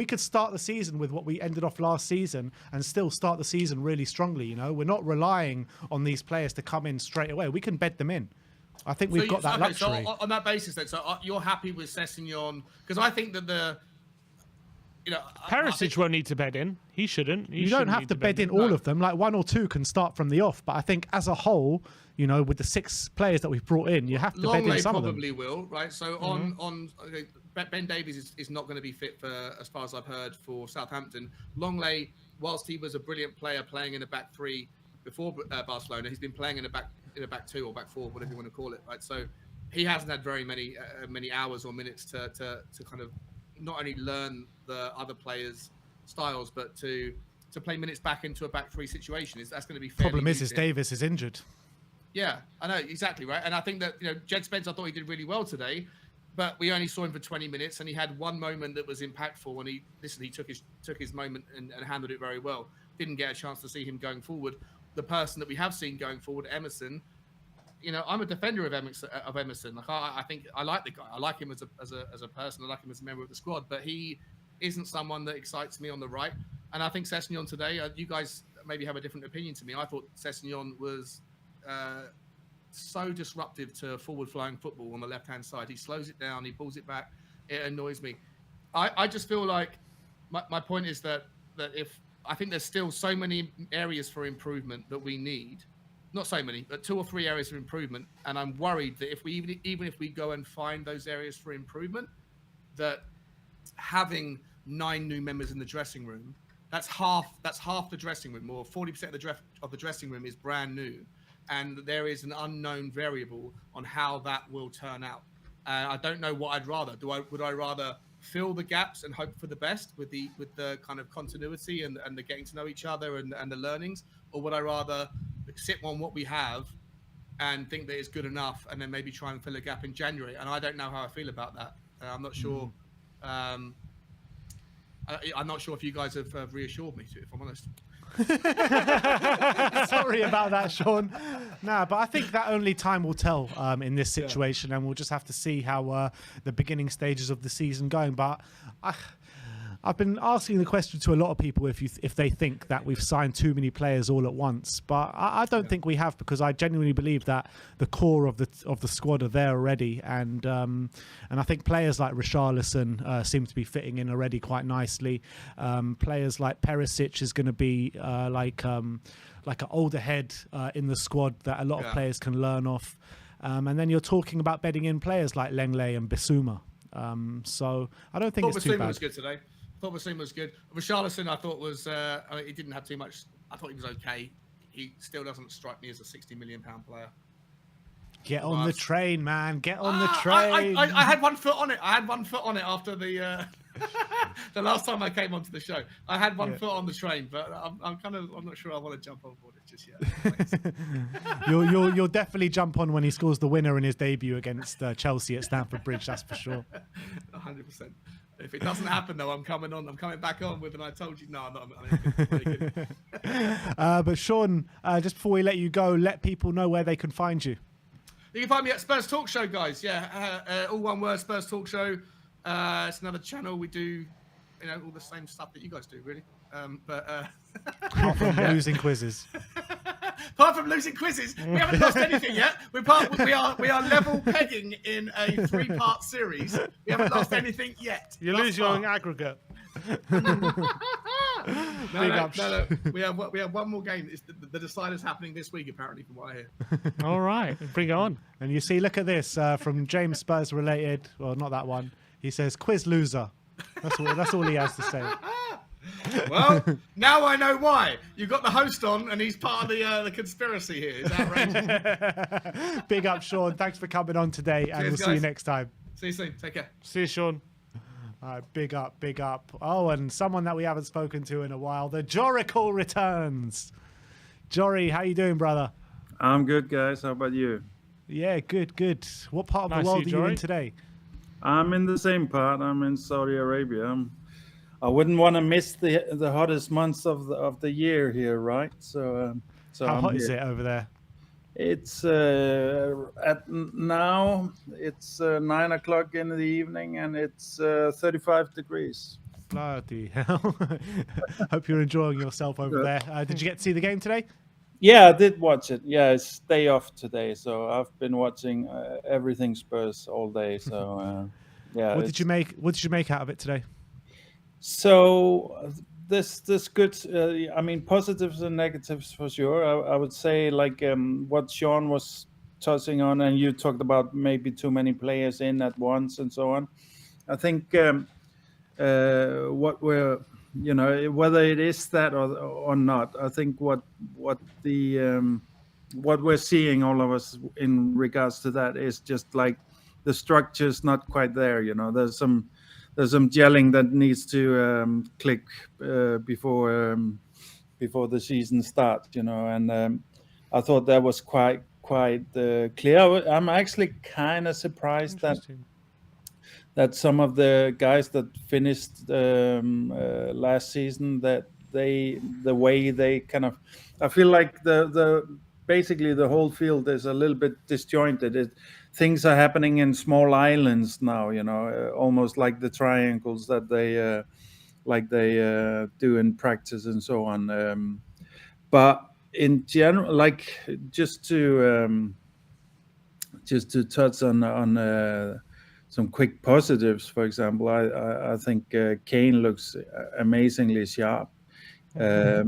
could start the season with what we ended off last season and still start the season really strongly. You know, we're not relying on these players to come in straight away. We can bed them in. I think we've got that luxury. So on that basis, then, so you're happy with Sessegnon? Because I think that Perisic won't need to bed in. He shouldn't. You don't have to bed in all of them. Like 1 or 2 can start from the off. But I think as a whole, you know, with the 6 players that we've brought in, you have to bed in some of them. Probably will, right? So Ben Davies is not going to be fit for, as far as I've heard, for Southampton. Longley, whilst he was a brilliant player playing in a back 3 before Barcelona, he's been playing in a back 2 or back 4, whatever you want to call it, right? So he hasn't had very many hours or minutes to kind of not only learn the other players' styles, but to play minutes back into a back 3 situation. That's going to be fairly problem is Davis is injured. Yeah, I know, exactly, right? And I think that, you know, Jed Spence, I thought he did really well today, but we only saw him for 20 minutes, and he had one moment that was impactful, and he took his moment and handled it very well. Didn't get a chance to see him going forward. The person that we have seen going forward, Emerson, you know, I'm a defender of Emerson. Like I think I like the guy. I like him as a person. I like him as a member of the squad. But he isn't someone that excites me on the right. And I think Sessegnon today, you guys maybe have a different opinion to me. I thought Sessegnon was so disruptive to forward-flowing football on the left-hand side. He slows it down. He pulls it back. It annoys me. I just feel like my point is that if I think there's still so many areas for improvement that we need. Not so many, but 2 or 3 areas of improvement. And I'm worried that if we even if we go and find those areas for improvement, that having 9 new members in the dressing room, that's half the dressing room, or 40% of the dressing room is brand new, and there is an unknown variable on how that will turn out. I don't know what I'd rather. Would I rather fill the gaps and hope for the best with the kind of continuity and the getting to know each other and the learnings, or would I rather sit on what we have and think that it's good enough and then maybe try and fill a gap in January? And I don't know how I feel about that. I'm not sure. I'm not sure if you guys have reassured me, if I'm honest. Sorry about that, Sean. Nah, but I think that only time will tell in this situation, and we'll just have to see how the beginning stages of the season going. But I've been asking the question to a lot of people if they think that we've signed too many players all at once, but I don't think we have, because I genuinely believe that the core of the squad are there already, and I think players like Richarlison seem to be fitting in already quite nicely. Players like Perisic is going to be like an older head in the squad that a lot of players can learn off, and then you're talking about bedding in players like Lenglet and Bissouma. So I don't think it's too bad. Was good today. I thought Bissouma was good. Richarlison, I thought was. He didn't have too much. I thought he was okay. He still doesn't strike me as a £60 million player. Get on the train, man. Get on the train. I had one foot on it. I had one foot on it after the the last time I came onto the show. I had one foot on the train, but I'm not sure I want to jump on board it just yet. You'll definitely jump on when he scores the winner in his debut against Chelsea at Stamford Bridge. That's for sure. 100%. If it doesn't happen, though, I'm coming back on with, and I told you, no, I'm not. But Sean, just before we let you go, let people know where they can find you. You can find me at Spurs Talk Show, guys. Yeah, all one word, Spurs Talk Show. It's another channel. We do, all the same stuff that you guys do, really. Apart from losing quizzes. Apart from losing quizzes, we haven't lost anything yet. We are level pegging in a 3-part series. We haven't lost anything yet. You lose your own aggregate. No. We have one more game. It's the decider's happening this week, apparently, from what I hear. All right, bring it on. And you see, look at this from James Spurs related. Well, not that one. He says quiz loser. That's all he has to say. Well, now I know why. You got the host on, and he's part of the conspiracy here. Is that right? Big up, Sean. Thanks for coming on today, and we'll see you next time. See you soon. Take care. See you, Sean. All right, big up, big up. Oh, and someone that we haven't spoken to in a while, the Jorical returns. Jory, how you doing, brother? I'm good, guys. How about you? Yeah, good. What part of the world are you in today? I'm in the same part. I'm in Saudi Arabia. I wouldn't want to miss the hottest months of the year here, right? So how hot is it over there? It's now it's 9 o'clock in the evening, and it's 35 degrees. Bloody hell! Hope you're enjoying yourself over there. Did you get to see the game today? Yeah, I did watch it. Yeah, it's day off today, so I've been watching everything Spurs all day. So yeah. What did you make out of it today? So this good. I mean, positives and negatives for sure. I would say like what Sean was touching on, and you talked about maybe too many players in at once and so on. I think what we're whether it is that or not. I think what we're seeing, all of us, in regards to that is just like the structure's not quite there. There's some gelling that needs to click before the season starts. And I thought that was quite clear. I'm actually kind of surprised that some of the guys that finished last season, that the way they kind of, I feel like basically the whole field is a little bit disjointed. Things are happening in small islands now, almost like the triangles that they do in practice and so on. But in general, like just to touch on some quick positives, for example, I think Kane looks amazingly sharp. I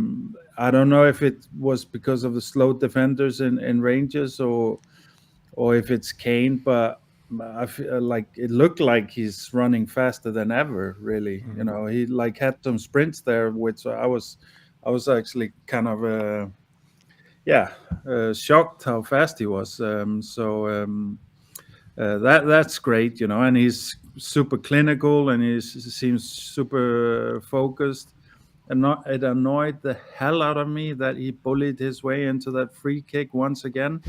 don't know if it was because of the slow defenders in Rangers or if it's Kane, but I feel like it looked like he's running faster than ever. Really, he had some sprints there, which I was actually kind of shocked how fast he was. That's great, and he's super clinical, and he seems super focused. And it annoyed the hell out of me that he bullied his way into that free kick once again.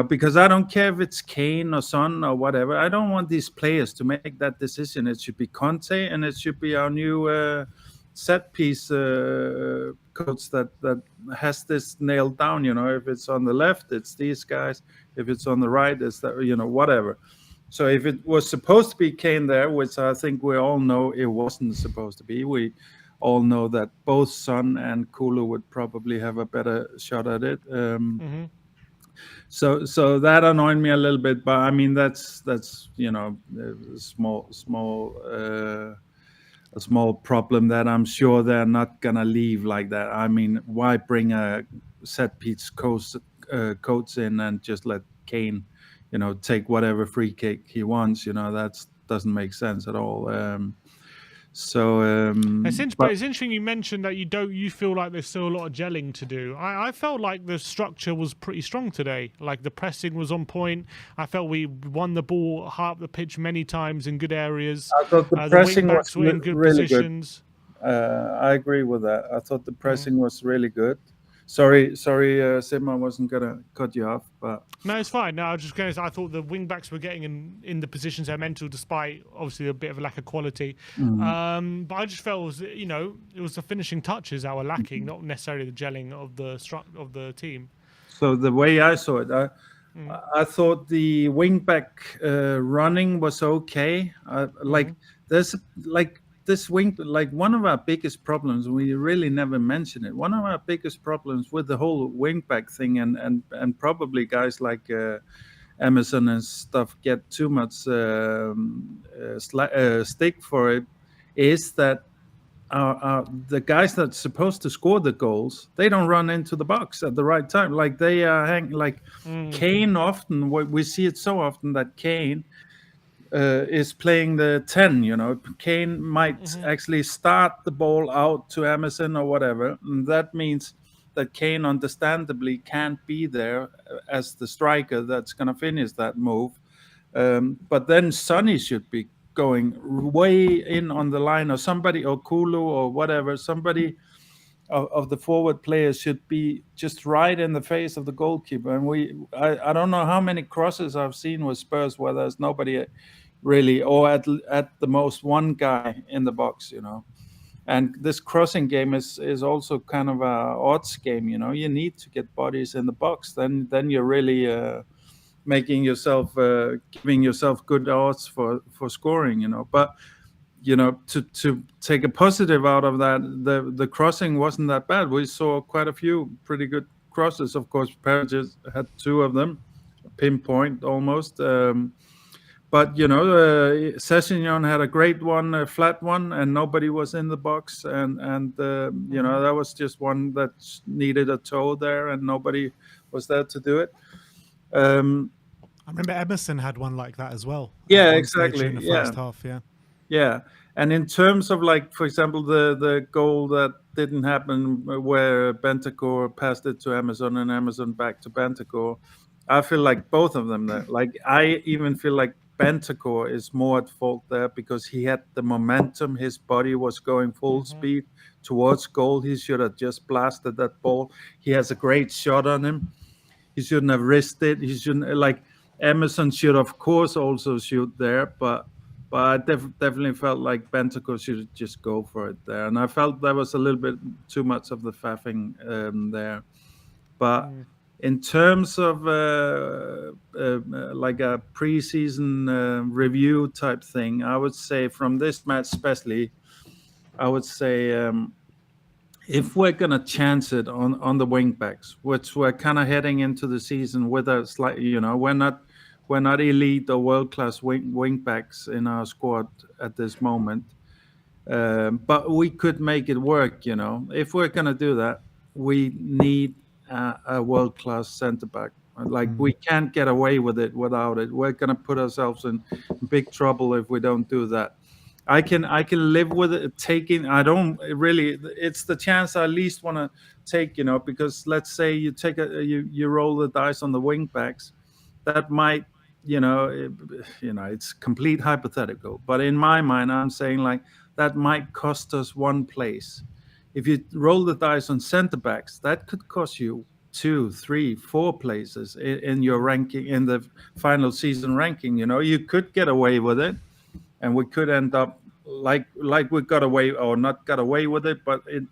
Because I don't care if it's Kane or Son or whatever. I don't want these players to make that decision. It should be Conte, and it should be our new set piece coach that has this nailed down. You know, if it's on the left, it's these guys. If it's on the right, it's that, you know, whatever. So if it was supposed to be Kane there, which I think we all know it wasn't supposed to be, we all know that both Son and Kulu would probably have a better shot at it. So that annoyed me a little bit, but I mean that's you know, a small problem that I'm sure they're not gonna leave like that. I mean, why bring a set piece coach in and just let Kane, you know, take whatever free kick he wants? You know, that doesn't make sense at all. It's interesting you mentioned that you feel like there's still a lot of gelling to do. I felt like the structure was pretty strong today. Like the pressing was on point. I felt we won the ball half the pitch many times in good areas. I thought the pressing was were in good really positions. good. I agree with that. I thought the pressing was really good. Sorry, Sim, I wasn't gonna cut you off, but no, it's fine. No, I was just going to say I thought the wing backs were getting in the positions they're meant to, despite obviously a bit of a lack of quality. But I just felt it was the finishing touches that were lacking, not necessarily the gelling of the team. So the way I saw it, I thought the wing back running was okay. There's like this wing, like one of our biggest problems, we really never mention it. One of our biggest problems with the whole wing back thing, and probably guys like Emerson and stuff get too much stick for it, is that the guys that's supposed to score the goals, they don't run into the box at the right time. Like they hang, like Kane often, we see it so often that Kane is playing the 10, you know. Kane might actually start the ball out to Emerson or whatever. And that means that Kane understandably can't be there as the striker that's going to finish that move. But then Sonny should be going way in on the line, or somebody, or Kulu or whatever, somebody of the forward players should be just right in the face of the goalkeeper. And I don't know how many crosses I've seen with Spurs where there's nobody really, or at the most one guy in the box, you know. And this crossing game is also kind of a odds game, you know. You need to get bodies in the box, then you're really making yourself giving yourself good odds for scoring, you know. But you know, to take a positive out of that, the crossing wasn't that bad. We saw quite a few pretty good crosses. Of course, Paris had two of them, pinpoint almost. But you know, Sessegnon had a great one, a flat one, and nobody was in the box. And you know, that was just one that needed a toe there, and nobody was there to do it. I remember Emerson had one like that as well. Yeah, exactly. In the first half, yeah. Yeah, and in terms of, like, for example, the goal that didn't happen where Bentancur passed it to Emerson and Emerson back to Bentancur, I feel like both of them there. Like, I even feel like Bentancur is more at fault there because he had the momentum. His body was going full speed towards goal. He should have just blasted that ball. He has a great shot on him. He shouldn't have risked it. He shouldn't, like, Emerson should, of course, also shoot there, but I definitely felt like Bentancur should just go for it there. And I felt there was a little bit too much of the faffing there. But in terms of like a preseason review type thing, I would say from this match especially, I would say if we're going to chance it on the wing backs, which we're kind of heading into the season with a slight, you know, we're not elite or world-class wing backs in our squad at this moment. But we could make it work, you know. If we're going to do that, we need a world-class centre-back. Like, we can't get away with it without it. We're going to put ourselves in big trouble if we don't do that. I can live with it taking. I don't really. It's the chance I least want to take, you know, because let's say you take you roll the dice on the wing backs, that might, you know, it's complete hypothetical. But in my mind, I'm saying like that might cost us one place. If you roll the dice on centre backs, that could cost you 2, 3, 4 places in your ranking, in the final season ranking. You know, you could get away with it, and we could end up like we got away, or not got away with it, but it,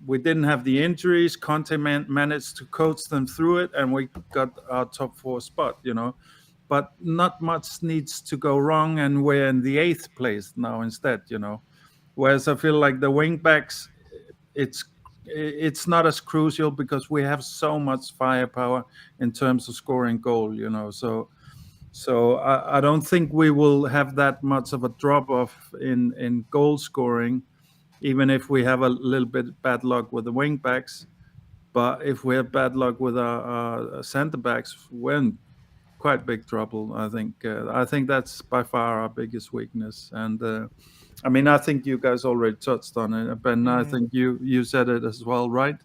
we didn't have the injuries. Conte managed to coach them through it, and we got our top 4 spot. But not much needs to go wrong, and we're in the 8th place now instead. Whereas I feel like the wing backs, it's not as crucial because we have so much firepower in terms of scoring goal. So I don't think we will have that much of a drop off in goal scoring, even if we have a little bit bad luck with the wing backs. But if we have bad luck with our centre backs, we're in quite big trouble. I think that's by far our biggest weakness. And I mean, I think you guys already touched on it, Ben. I think you said it as well, right?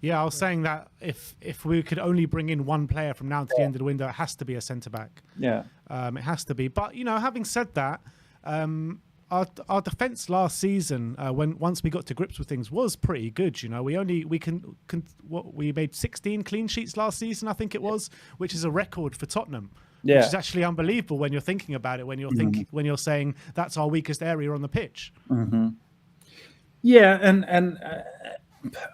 Yeah, I was saying that if we could only bring in one player from now to the end of the window, it has to be a centre back. Yeah, it has to be. But having said that, our defence last season, once we got to grips with things, was pretty good. We made 16 clean sheets last season, I think it was, which is a record for Tottenham. Yeah. Which is actually unbelievable when you're thinking about it. When you're saying that's our weakest area on the pitch. Mm-hmm. Yeah, and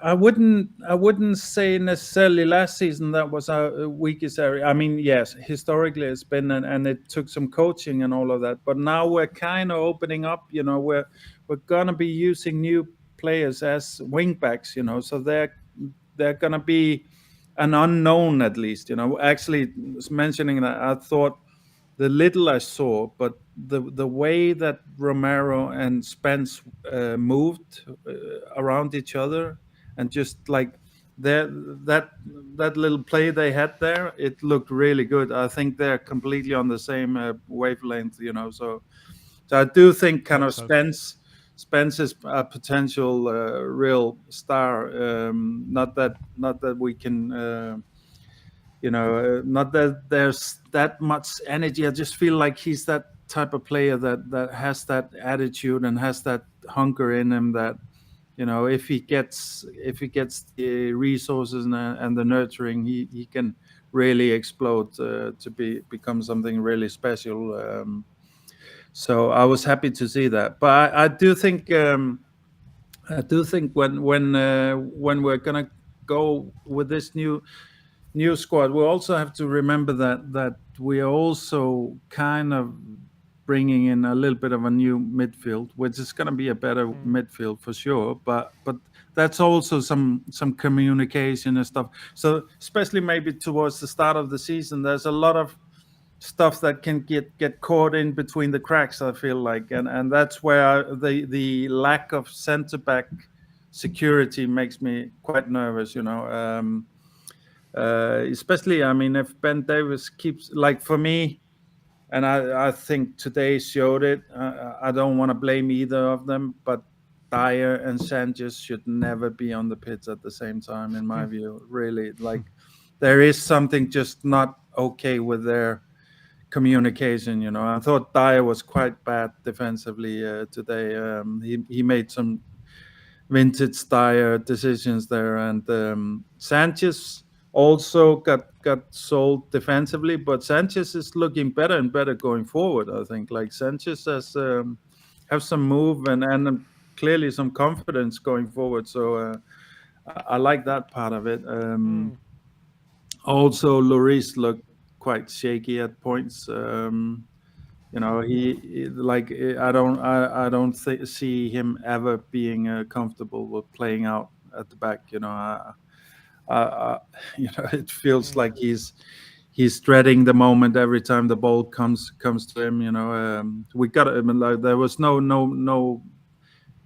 I wouldn't say necessarily last season that was our weakest area. I mean, yes, historically it's been, and it took some coaching and all of that. But now we're kind of opening up. We're gonna be using new players as wing backs. So they're gonna be an unknown at least. Actually, mentioning that, I thought the little I saw, but the way that Romero and Spence moved around each other, and just like that little play they had there, it looked really good. I think they're completely on the same wavelength, So I do think kind of Spence is a potential real star. Not that we can. Not that there's that much energy. I just feel like he's that type of player that has that attitude and has that hunger in him that, if he gets the resources and the nurturing, he can really explode to become something really special. So I was happy to see that. But I do think when we're gonna go with this new squad, we also have to remember that we are also kind of bringing in a little bit of a new midfield, which is going to be a better midfield for sure. But that's also some communication and stuff. So especially maybe towards the start of the season, there's a lot of stuff that can get caught in between the cracks, I feel like, and that's where the lack of centre back security makes me quite nervous. Especially, I mean, if Ben Davies keeps, like, for me, and I think today showed it, I don't want to blame either of them, but Dyer and Sanchez should never be on the pitch at the same time, in my view. Really, like, there is something just not okay with their communication. I thought Dyer was quite bad defensively today. He made some vintage Dyer decisions there, and Sanchez also got sold defensively, but Sanchez is looking better and better going forward. I think, like, Sanchez has have some move and clearly some confidence going forward. So I like that part of it. Also, Lloris looked quite shaky at points. He like, I don't see him ever being comfortable with playing out at the back. It feels like he's dreading the moment every time the ball comes to him. We got it. Like, there was no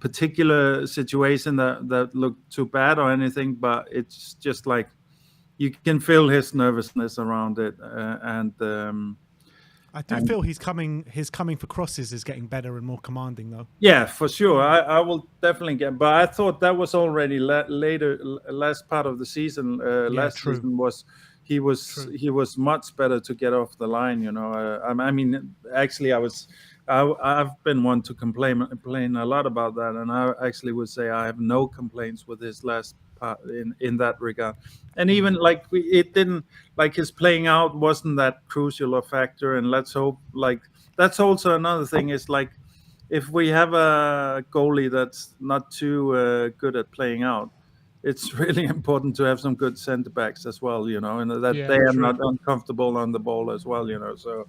particular situation that looked too bad or anything, but it's just like you can feel his nervousness around it, and I do feel his coming for crosses is getting better and more commanding, though. Yeah, for sure. I will definitely get. But I thought that was already last part of the season. Season was he was much better to get off the line. I mean, actually, I've been one to complain a lot about that, and I actually would say I have no complaints with his last part in that regard. And even like it didn't, like, his playing out wasn't that crucial a factor. And let's hope, like, that's also another thing. Is like if we have a goalie that's not too good at playing out, it's really important to have some good centre backs as well, you know, and that Yeah, they are true. not uncomfortable on the ball as well, you know. So,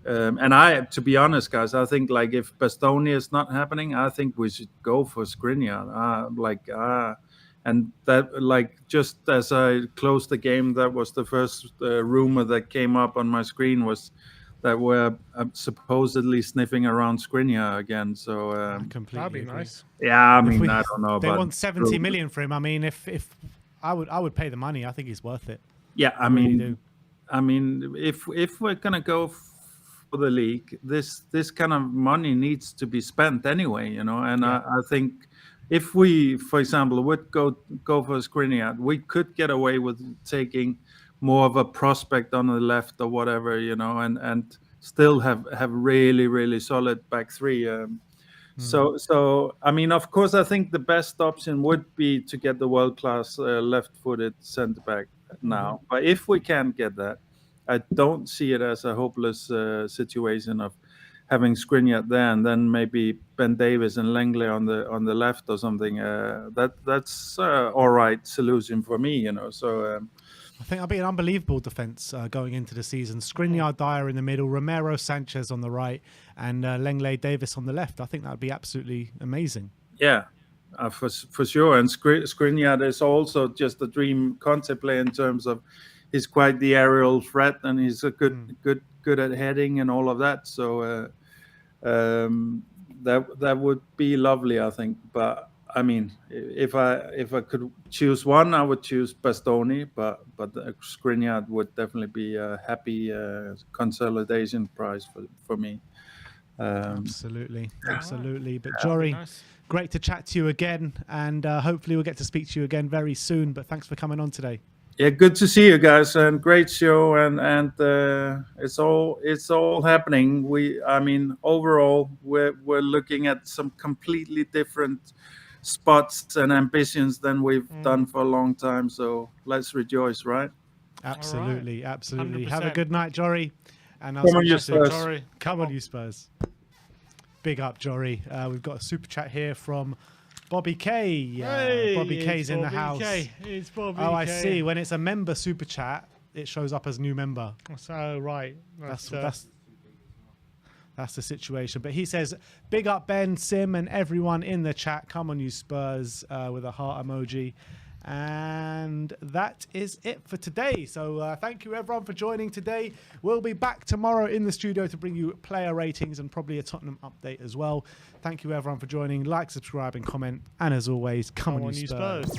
and to be honest, guys, I think like if Bastoni is not happening, I think we should go for Skriniar. And that, like, just as I closed the game, that was the first rumor that came up on my screen was that we're supposedly sniffing around Skriniar again. So I completely That'd be agree. nice. yeah, I If mean, we- I don't know They about want 70 million for him. I mean, if I would pay the money. I think he's worth it. Yeah, I really mean, do. if we're gonna go for the league, this kind of money needs to be spent anyway, you know. And Yeah. I think if we, for example, would go for Skriniar, we could get away with taking more of a prospect on the left or whatever, you know, and still have really solid back three. So I mean, of course, I think the best option would be to get the world-class left-footed centre back now. But if we can't get that, I don't see it as a hopeless situation of having Skriniar there and then maybe Ben Davis and Langley on the left or something. That's all right solution for me, you know. So I think that'll be an unbelievable defence going into the season. Skriniar, Dyer in the middle, Romero, Sanchez on the right, and Langley, Davis on the left. I think that would be absolutely amazing. yeah, for sure. And Skriniar is also just a dream concept player in terms of he's quite the aerial threat and he's a good at heading and all of that. So that would be lovely, I think. But I mean, if I could choose one, I would choose Bastoni, but Skriniar would definitely be a happy consolidation prize for me. Absolutely. But That'd Jory, be nice. great to chat to you again, and hopefully we'll get to speak to you again very soon. But thanks for coming on today. Yeah, good to see you guys, and great show, and it's all happening. I mean, overall, we're looking at some completely different spots and ambitions than we've done for a long time. So let's rejoice, right? Absolutely. 100%. Have a good night, Jory. And I'll Come on, speak you to you soon. Spurs. Jory, Come on, you Spurs. Big up, Jory. We've got a super chat here from Bobby K. Hey, Bobby it's K's in the Bobby house. K. It's Bobby Oh, I K. see. When it's a member super chat, it shows up as new member. So right. That's the situation. But he says, big up Ben, Sim, and everyone in the chat. Come on, you Spurs, with a heart emoji. And that is it for today. So thank you, everyone, for joining today. We'll be back tomorrow in the studio to bring you player ratings and probably a Tottenham update as well. Thank you, everyone, for joining. Like, subscribe, and comment. And as always, come on, you Spurs.